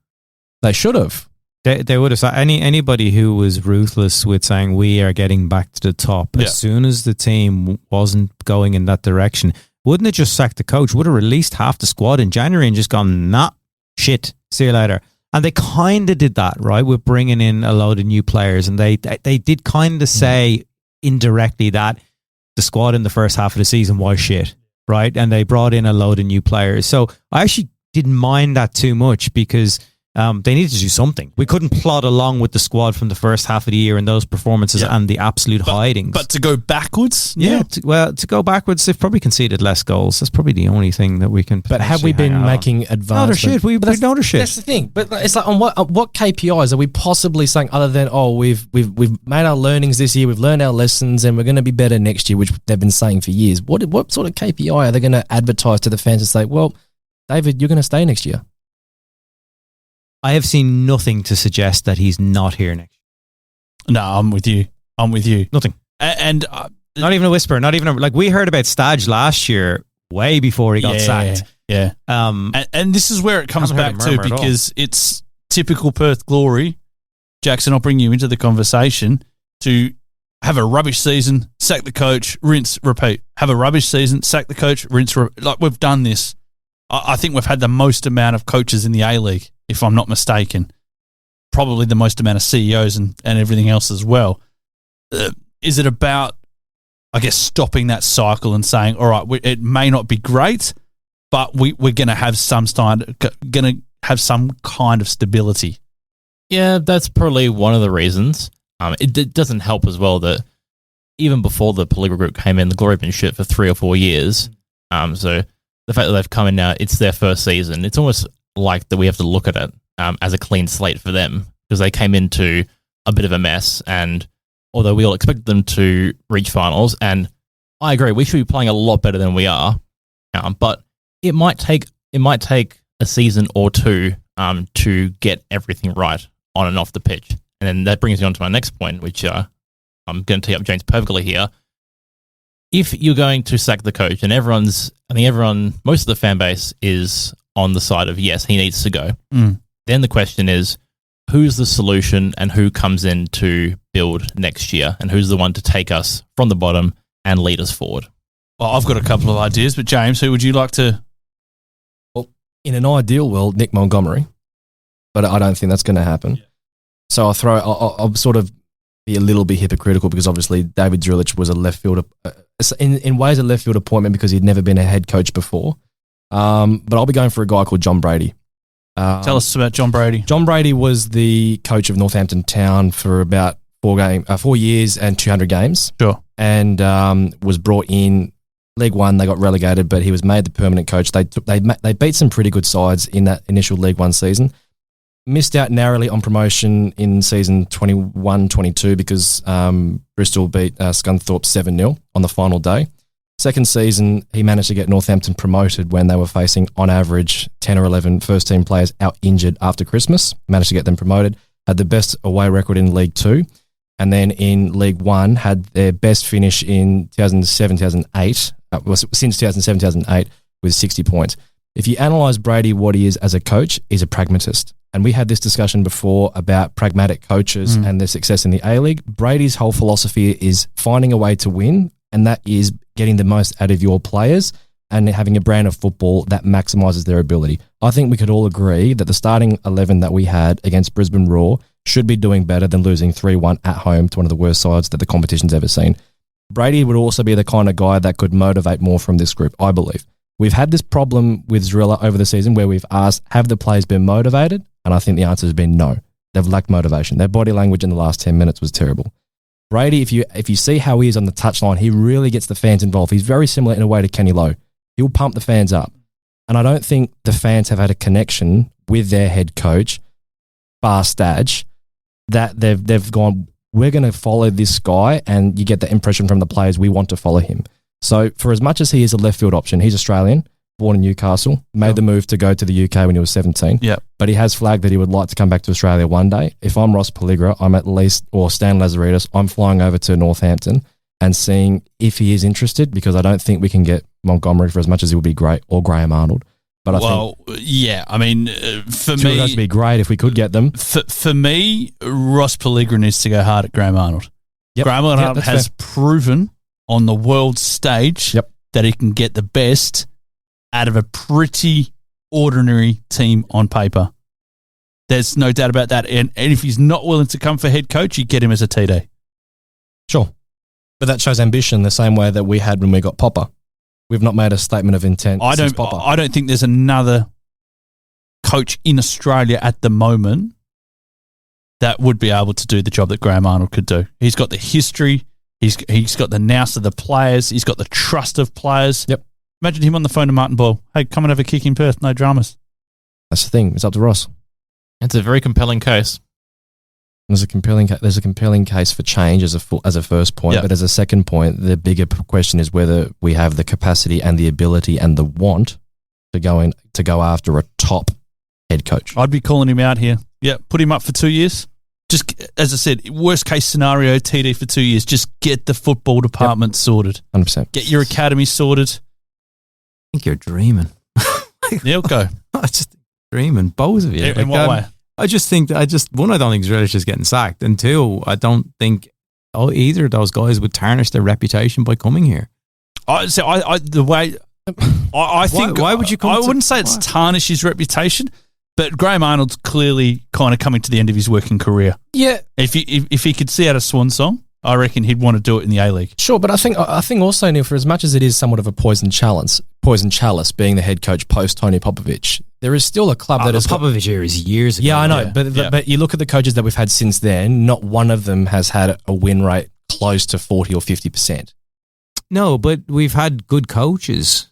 They should have. They would have sacked anybody who was ruthless with saying we are getting back to the top. As soon as the team wasn't going in that direction, wouldn't it just sack the coach? Would have released half the squad in January and just gone, nah, shit, see you later. And they kind of did that, right, with bringing in a load of new players. And they did kind of say indirectly that the squad in the first half of the season was shit, right? And they brought in a load of new players. So I actually didn't mind that too much because they needed to do something. We couldn't plod along with the squad from the first half of the year and those performances and the absolute hidings. But to go backwards? To go backwards, they've probably conceded less goals. That's probably the only thing that we can. But have we been making advancements? No, they're shit. We know they're shit. That's the thing. But it's like, on what KPIs are we possibly saying other than, we've made our learnings this year, we've learned our lessons, and we're going to be better next year, which they've been saying for years. What sort of KPI are they going to advertise to the fans and say, well, David, you're going to stay next year? I have seen nothing to suggest that he's not here next year. No, I'm with you. Nothing. And not even a whisper. Not even like we heard about Stadge last year, way before he got sacked. Yeah. And this is where it comes back to, because it's typical Perth Glory. Jaxon, I'll bring you into the conversation to have a rubbish season, sack the coach, rinse, repeat. Have a rubbish season, sack the coach, rinse, repeat. Like we've done this. I think we've had the most amount of coaches in the A-League, if I'm not mistaken. Probably the most amount of CEOs and everything else as well. Is it about, I guess, stopping that cycle and saying, all right, it may not be great, but we're going to have some kind of stability? Yeah, that's probably one of the reasons. It doesn't help as well that even before the Pellegrini group came in, the Glory had been shit for 3 or 4 years. So the fact that they've come in now, it's their first season. It's almost like that we have to look at it as a clean slate for them, because they came into a bit of a mess. And although we all expected them to reach finals, and I agree, we should be playing a lot better than we are. But it might take a season or two to get everything right on and off the pitch. And then that brings me on to my next point, which I'm going to tee up James perfectly here. If you're going to sack the coach, and most of the fan base is on the side of yes, he needs to go. Then the question is, who's the solution and who comes in to build next year, and who's the one to take us from the bottom and lead us forward? Well, I've got a couple of ideas, but James, who would you like to? Well, in an ideal world, Nick Montgomery, but I don't think that's going to happen. Yeah. So I'll sort of be a little bit hypocritical because obviously David Zdrillic was a left field, in ways a left field appointment because he'd never been a head coach before. But I'll be going for a guy called John Brady. Tell us about John Brady. John Brady was the coach of Northampton Town for about 4 years and 200 games. Sure. And was brought in League One. They got relegated, but he was made the permanent coach. They beat some pretty good sides in that initial League One season. Missed out narrowly on promotion in season 21-22 because Bristol beat Scunthorpe 7-0 on the final day. Second season, he managed to get Northampton promoted when they were facing, on average, 10 or 11 first-team players out injured after Christmas. Managed to get them promoted. Had the best away record in League 2. And then in League 1, had their best finish in 2007-2008, since 2007-2008, with 60 points. If you analyse Brady, what he is as a coach, he's a pragmatist. And we had this discussion before about pragmatic coaches and their success in the A-League. Brady's whole philosophy is finding a way to win, and that is getting the most out of your players and having a brand of football that maximises their ability. I think we could all agree that the starting 11 that we had against Brisbane Roar should be doing better than losing 3-1 at home to one of the worst sides that the competition's ever seen. Brady would also be the kind of guy that could motivate more from this group, I believe. We've had this problem with Zdrillic over the season where we've asked, have the players been motivated? And I think the answer has been no. They've lacked motivation. Their body language in the last 10 minutes was terrible. Brady, if you see how he is on the touchline, he really gets the fans involved. He's very similar in a way to Kenny Lowe. He'll pump the fans up. And I don't think the fans have had a connection with their head coach, Bar Stadge, that they've gone, we're going to follow this guy, and you get the impression from the players, we want to follow him. So for as much as he is a left field option, he's Australian, born in Newcastle, made the move to go to the UK when he was 17. Yep. But he has flagged that he would like to come back to Australia one day. If I'm Ross Pelligra, or Stan Lazaridis, I'm flying over to Northampton and seeing if he is interested, because I don't think we can get Montgomery for as much as he would be great, or Graham Arnold. But I mean, for me, it would be great if we could get them. For me, Ross Pelligra needs to go hard at Graham Arnold. Yep. Graham Arnold has proven on the world stage that he can get the best out of a pretty ordinary team on paper. There's no doubt about that. And if he's not willing to come for head coach, you get him as a TD. Sure. But that shows ambition the same way that we had when we got Popper. We've not made a statement of intent since Popper. I don't think there's another coach in Australia at the moment that would be able to do the job that Graham Arnold could do. He's got the history. He's got the nous of the players. He's got the trust of players. Yep. Imagine him on the phone to Martin Boyle. Hey, come and have a kick in Perth. No dramas. That's the thing. It's up to Ross. It's a very compelling case. There's a compelling case for change as a first point, but as a second point, the bigger question is whether we have the capacity and the ability and the want to go after a top head coach. I'd be calling him out here. Yeah, put him up for 2 years. Just, as I said, worst case scenario, TD for 2 years. Just get the football department sorted. 100%. Get your academy sorted. I think you're dreaming. Neil, go. I just dreaming, both of you. In what way? I don't think Zdrillic is getting sacked, and two, I don't think either of those guys would tarnish their reputation by coming here. Why would you? I wouldn't say it's tarnish his reputation, but Graham Arnold's clearly kind of coming to the end of his working career. Yeah, if he could see out a swan song, I reckon he'd want to do it in the A-League. Sure, but I think also, Neil, for as much as it is somewhat of a poison chalice being the head coach post Tony Popovich, there is still a club that has Popovich era is years ago. Yeah, I know, but you look at the coaches that we've had since then, not one of them has had a win rate close to 40 or 50%. No, but we've had good coaches.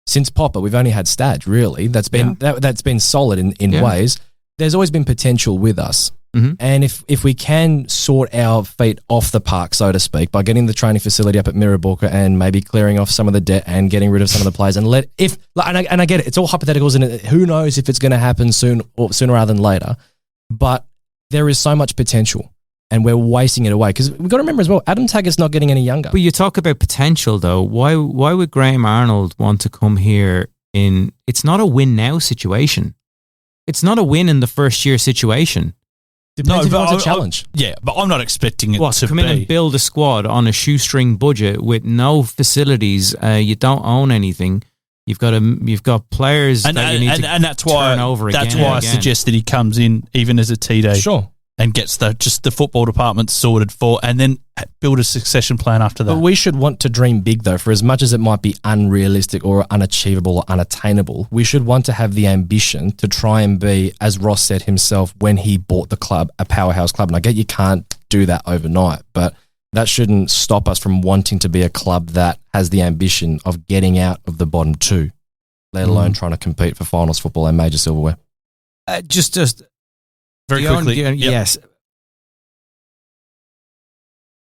Since Popper, we've only had Stadge, really. That's been solid in ways. There's always been potential with us. Mm-hmm. And if we can sort our feet off the park, so to speak, by getting the training facility up at Mirrabooka and maybe clearing off some of the debt and getting rid of some of the players, and I get it, it's all hypotheticals, and who knows if it's going to happen sooner rather than later. But there is so much potential, and we're wasting it away, because we've got to remember as well, Adam Taggart's not getting any younger. But you talk about potential, though. Why would Graham Arnold want to come here it's not a win now situation. It's not a win in the first year situation. Depends if he wants a challenge. But I'm not expecting it to come in and build a squad on a shoestring budget with no facilities. You don't own anything. You've got players that you need to turn over again. That's why I suggest that he comes in even as a TD. Sure. And gets the football department sorted for, and then build a succession plan after that. But we should want to dream big, though, for as much as it might be unrealistic or unachievable or unattainable. We should want to have the ambition to try and be, as Ross said himself when he bought the club, a powerhouse club. And I get you can't do that overnight, but that shouldn't stop us from wanting to be a club that has the ambition of getting out of the bottom two, let alone trying to compete for finals football and major silverware. Just very quickly. Yes.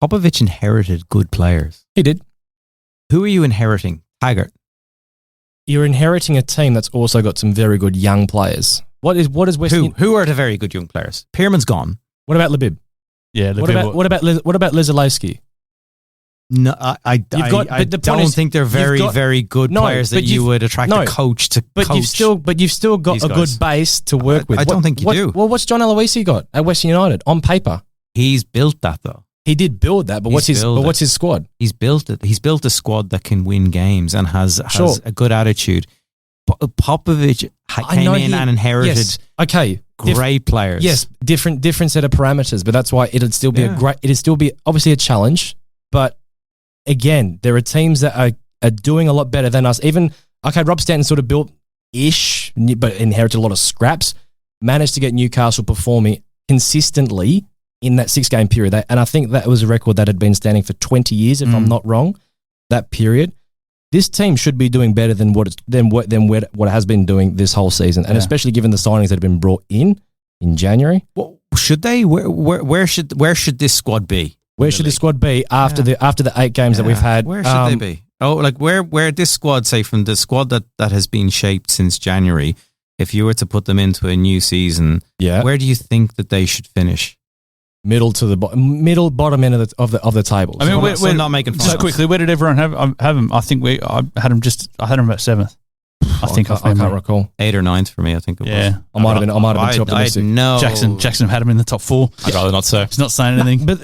Popovich inherited good players. He did. Who are you inheriting? Taggart. You're inheriting a team that's also got some very good young players. What is Western? Who are the very good young players? Pearman's gone. What about Labib? Yeah. Labib. What about Lizalewski? No, I don't think they're very good players that you would attract a coach to coach. You've still got a good base to work with. I don't think you do. Well, what's John Aloisi got at Western United on paper? He's built that, though. He did build that, but what's his squad? He's built it. He's built a squad that can win games and has a good attitude. Popovich came in and inherited great players. Yes, different set of parameters, but that's why it'd still be obviously a challenge. But again, there are teams that are doing a lot better than us. Rob Stanton sort of built-ish, but inherited a lot of scraps, managed to get Newcastle performing consistently in that 6-game period. And I think that was a record that had been standing for 20 years, if I'm not wrong, that period. This team should be doing better than what it has been doing this whole season, and especially given the signings that have been brought in January. Well, should they? Where should this squad be? Where should the squad be after the 8 games that we've had? Where should they be? Oh, like where this squad, say from the squad that has been shaped since January, if you were to put them into a new season, where do you think that they should finish? Middle bottom end of the table. I mean, we're not making just quickly. Where did everyone have them? I think I had them about 7th. I can't recall. 8th or 9th for me. I think it was. I might have been too optimistic. No, Jaxon had him in the top 4. I'd rather not say. He's not saying anything. But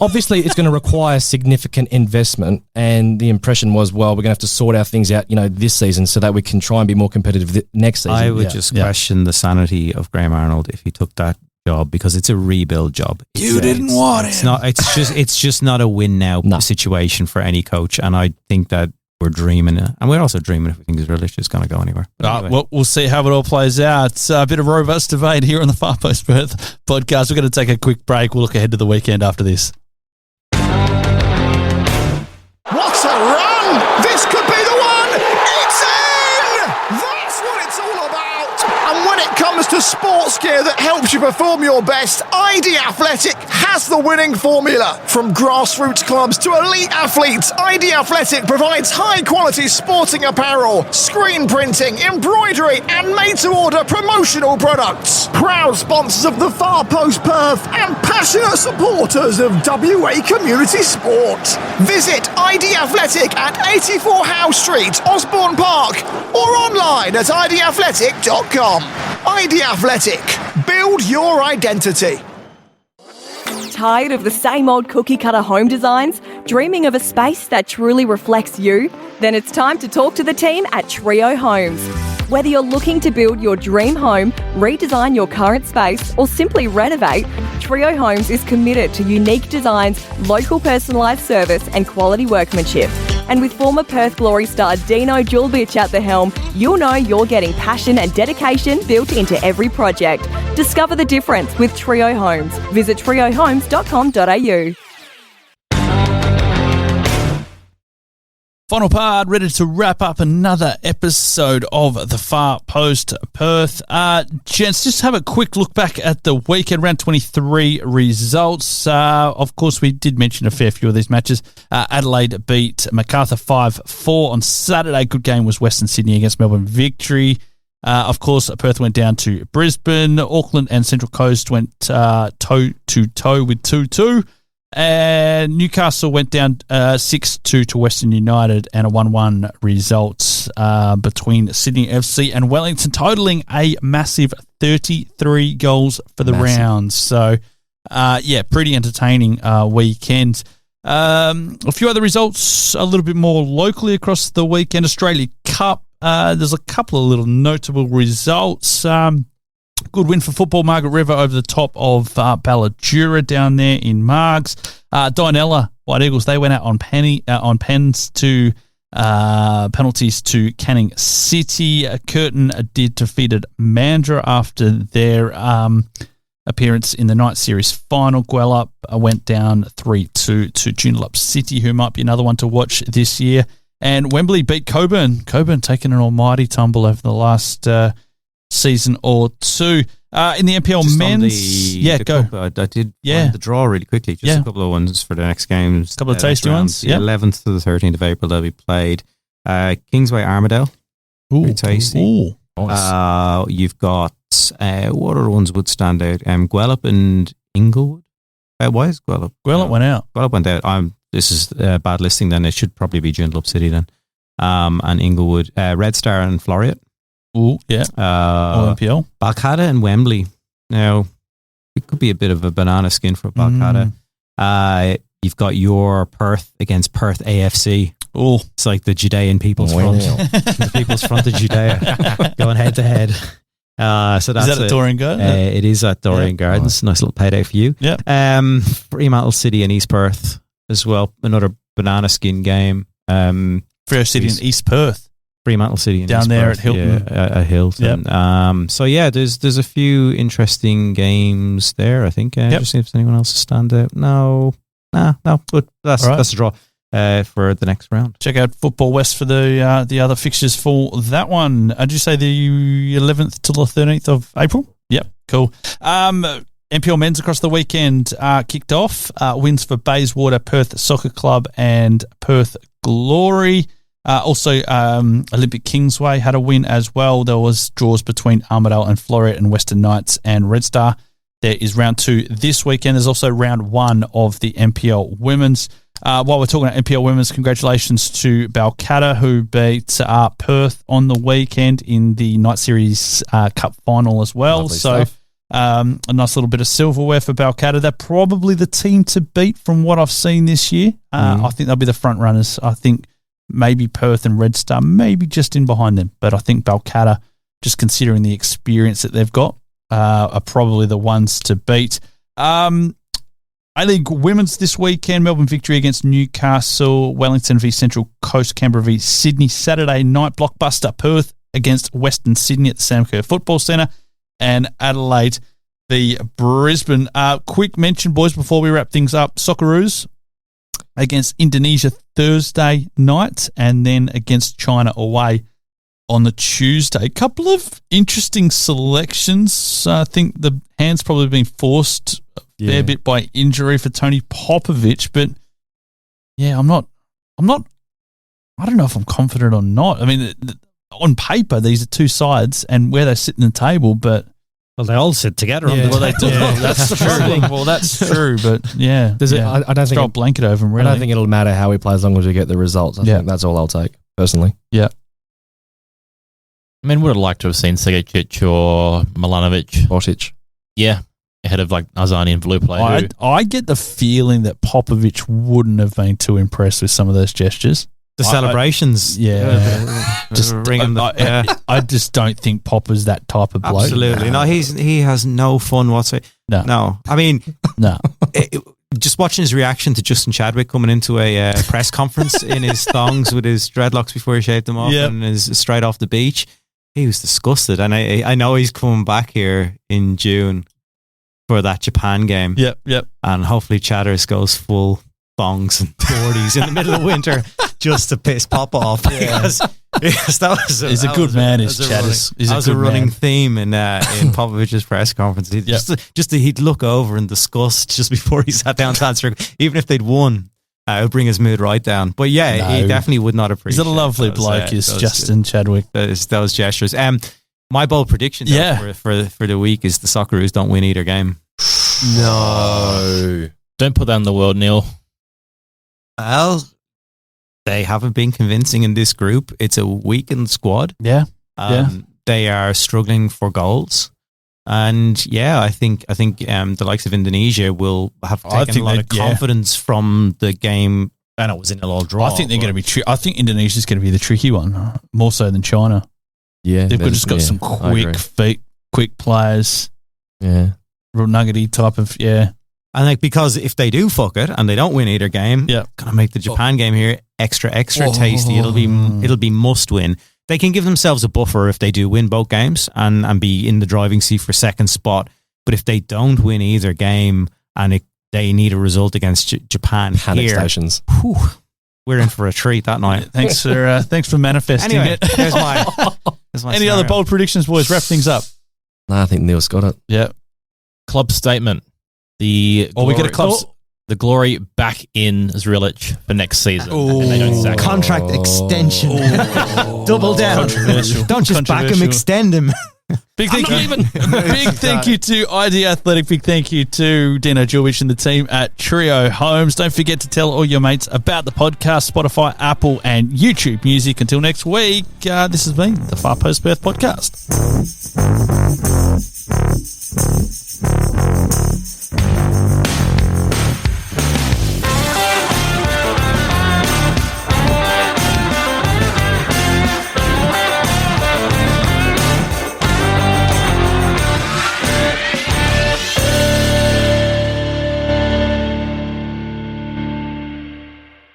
obviously it's going to require significant investment, and the impression was, well, we're going to have to sort our things out, this season, so that we can try and be more competitive next season. I would just question the sanity of Graham Arnold if he took that job, because it's a rebuild job. You didn't want it. It's just not a win now situation for any coach, and I think that we're dreaming, and we're also dreaming if we think Zdrillic is going to go anywhere. Anyway. Well, we'll see how it all plays out. It's a bit of robust debate here on the Far Post Perth podcast. We're going to take a quick break. We'll look ahead to the weekend after this. What a run! This could be the one! It's in! That's what it's all about! And when it comes to sports gear that helps you perform your best, ID Athletic has the winning formula. From grassroots clubs to elite athletes, ID Athletic provides high-quality sporting apparel, screen printing, embroidery, and made-to-order promotional products. Proud sponsors of the Far Post Perth and passionate supporters of WA community sport. Visit ID Athletic at 84 Howe Street, Osborne Park, or online at idathletic.com. ID Athletic. Build your identity. Tired of the same old cookie-cutter home designs? Dreaming of a space that truly reflects you? Then it's time to talk to the team at Trio Homes. Whether you're looking to build your dream home, redesign your current space, or simply renovate, Trio Homes is committed to unique designs, local personalised service, and quality workmanship. And with former Perth Glory star Dino Julbich at the helm, you'll know you're getting passion and dedication built into every project. Discover the difference with Trio Homes. Visit triohomes.com.au. Final part, ready to wrap up another episode of the Far Post Perth. Gents, just have a quick look back at the weekend, round 23 results. Of course, we did mention a fair few of these matches. Adelaide beat Macarthur 5-4 on Saturday. Good game was Western Sydney against Melbourne Victory. Of course, Perth went down to Brisbane. Auckland and Central Coast went toe-to-toe with 2-2. And Newcastle went down 6-2 to Western United, and a 1-1 result between Sydney FC and Wellington, totalling a massive 33 goals for the round. So, pretty entertaining weekend. A few other results a little bit more locally across the weekend. Australia Cup, there's a couple of little notable results. Good win for Football Margaret River over the top of Balladura down there in Margs. Dianella White Eagles, they went out on pens to penalties to Canning City. Curtin defeated Mandurah after their appearance in the night series final. Gwelup went down 3-2 to Joondalup City, who might be another one to watch this year. And Wembley beat Coburn. Coburn taking an almighty tumble over the last season or two. In the NPL just men's, go. I did find the draw really quickly. Just a couple of ones for the next games. A couple of tasty ones. The 11th to the 13th of April they'll be played. Kingsway Armadale. Pretty tasty. Ooh, nice. You've got what other ones would stand out? Gwelup and Inglewood. Why is Gwelup? Gwelup went out. Gwelup went out. This is bad listing. Then it should probably be Joondalup City then. And Inglewood, Red Star and Floriat. Ooh, yeah. NPL. Balcatta and Wembley. Now, it could be a bit of a banana skin for Balcatta. You've got your Perth against Perth AFC. Oh, it's like the Judean People's Front. The People's Front of Judea going head to head. So that's is that at Dorian Gardens? It is at Dorian Gardens. Nice little payday for you. Yeah. Fremantle City and East Perth as well. Another banana skin game. Freo City and East Perth. Fremantle City and down East there Perth, at Hilton. Yeah, at Hilton. Yep. So yeah, there's a few interesting games there. I think. Just see if there's anyone else to stand out. No. But that's a draw for the next round. Check out Football West for the other fixtures for that one. Did you say the 11th to the 13th of April? Yep, cool. NPL men's across the weekend kicked off. Wins for Bayswater, Perth Soccer Club, and Perth Glory. Also, Olympic Kingsway had a win as well. There was draws between Armadale and Floriat and Western Knights and Red Star. There is round 2 this weekend. There's also round 1 of the NPL Women's. While we're talking about NPL Women's, congratulations to Balcatta, who beat Perth on the weekend in the Night Series Cup final as well. Lovely stuff. A nice little bit of silverware for Balcatta. They're probably the team to beat from what I've seen this year. I think they'll be the front runners. I think maybe Perth and Red Star, maybe just in behind them. But I think Balcatta, just considering the experience that they've got, are probably the ones to beat. A-League Women's this weekend, Melbourne Victory against Newcastle, Wellington v Central Coast, Canberra v Sydney. Saturday night, blockbuster Perth against Western Sydney at the Sam Kerr Football Centre, and Adelaide v Brisbane. Quick mention, boys, before we wrap things up, Socceroos against Indonesia Thursday night, and then against China away on the Tuesday. A couple of interesting selections. I think the hand's probably been forced a fair bit by injury for Tony Popovic, but yeah, I don't know if I'm confident or not. I mean, on paper, these are two sides and where they sit in the table, but well, they all sit together. Yeah, well, they do. That's the problem. Well, that's true, but yeah. I don't think a blanket over them. Really, I don't think it'll matter how we play as long as we get the results. I think that's all I'll take personally. Yeah. I mean, would have liked to have seen Segicic or Milanovic. Bosic. Yeah, ahead of like Azani and Blue Play. I get the feeling that Popovic wouldn't have been too impressed with some of those gestures. The celebrations. Just ringing I just don't think Popper's that type of bloke. Absolutely. No, he has no fun whatsoever. No. I mean, just watching his reaction to Justin Chadwick coming into a press conference in his thongs with his dreadlocks before he shaved them off and is straight off the beach, he was disgusted. And I know he's coming back here in June for that Japan game. Yep. And hopefully Chatters goes full thongs and boardies in the middle of winter just to piss Pop off. Because that was he's a good man. His chat is that was a running theme in Popovich's press conference. He'd look over in disgust just before he sat down to answer. Even if they'd won, it would bring his mood right down. But he definitely would not appreciate. He's a lovely bloke. Is Justin Chadwick. Those gestures. My bold prediction for the week is the Socceroos don't win either game. No. Don't put that in the world, Neil. Well, they haven't been convincing in this group. It's a weakened squad. Yeah. They are struggling for goals. And I think the likes of Indonesia will have taken a lot of confidence from the game. And it was in a little draw. I think they're going to be I think Indonesia's going to be the tricky one, more so than China. Yeah. They've just got some quick feet, quick players. Yeah. Real nuggety type of, And because if they do fuck it and they don't win either game, gonna make the Japan game here extra tasty. It'll be must win. They can give themselves a buffer if they do win both games and be in the driving seat for second spot. But if they don't win either game and they need a result against Japan panic stations. We're in for a treat that night. Thanks for manifesting anyway, it. there's my Any scenario. other bold predictions, boys? Wrap things up. No, I think Neil's got it. Yeah. Club statement. The Glory back in Zdrillic for next season. And they don't sack him. Contract extension. Double down. Controversial. Don't just back him, extend him. Big thank you to ID Athletic. Big thank you to Dino Jurwich and the team at Trio Homes. Don't forget to tell all your mates about the podcast, Spotify, Apple, and YouTube Music. Until next week, this has been the Far Post Perth Podcast.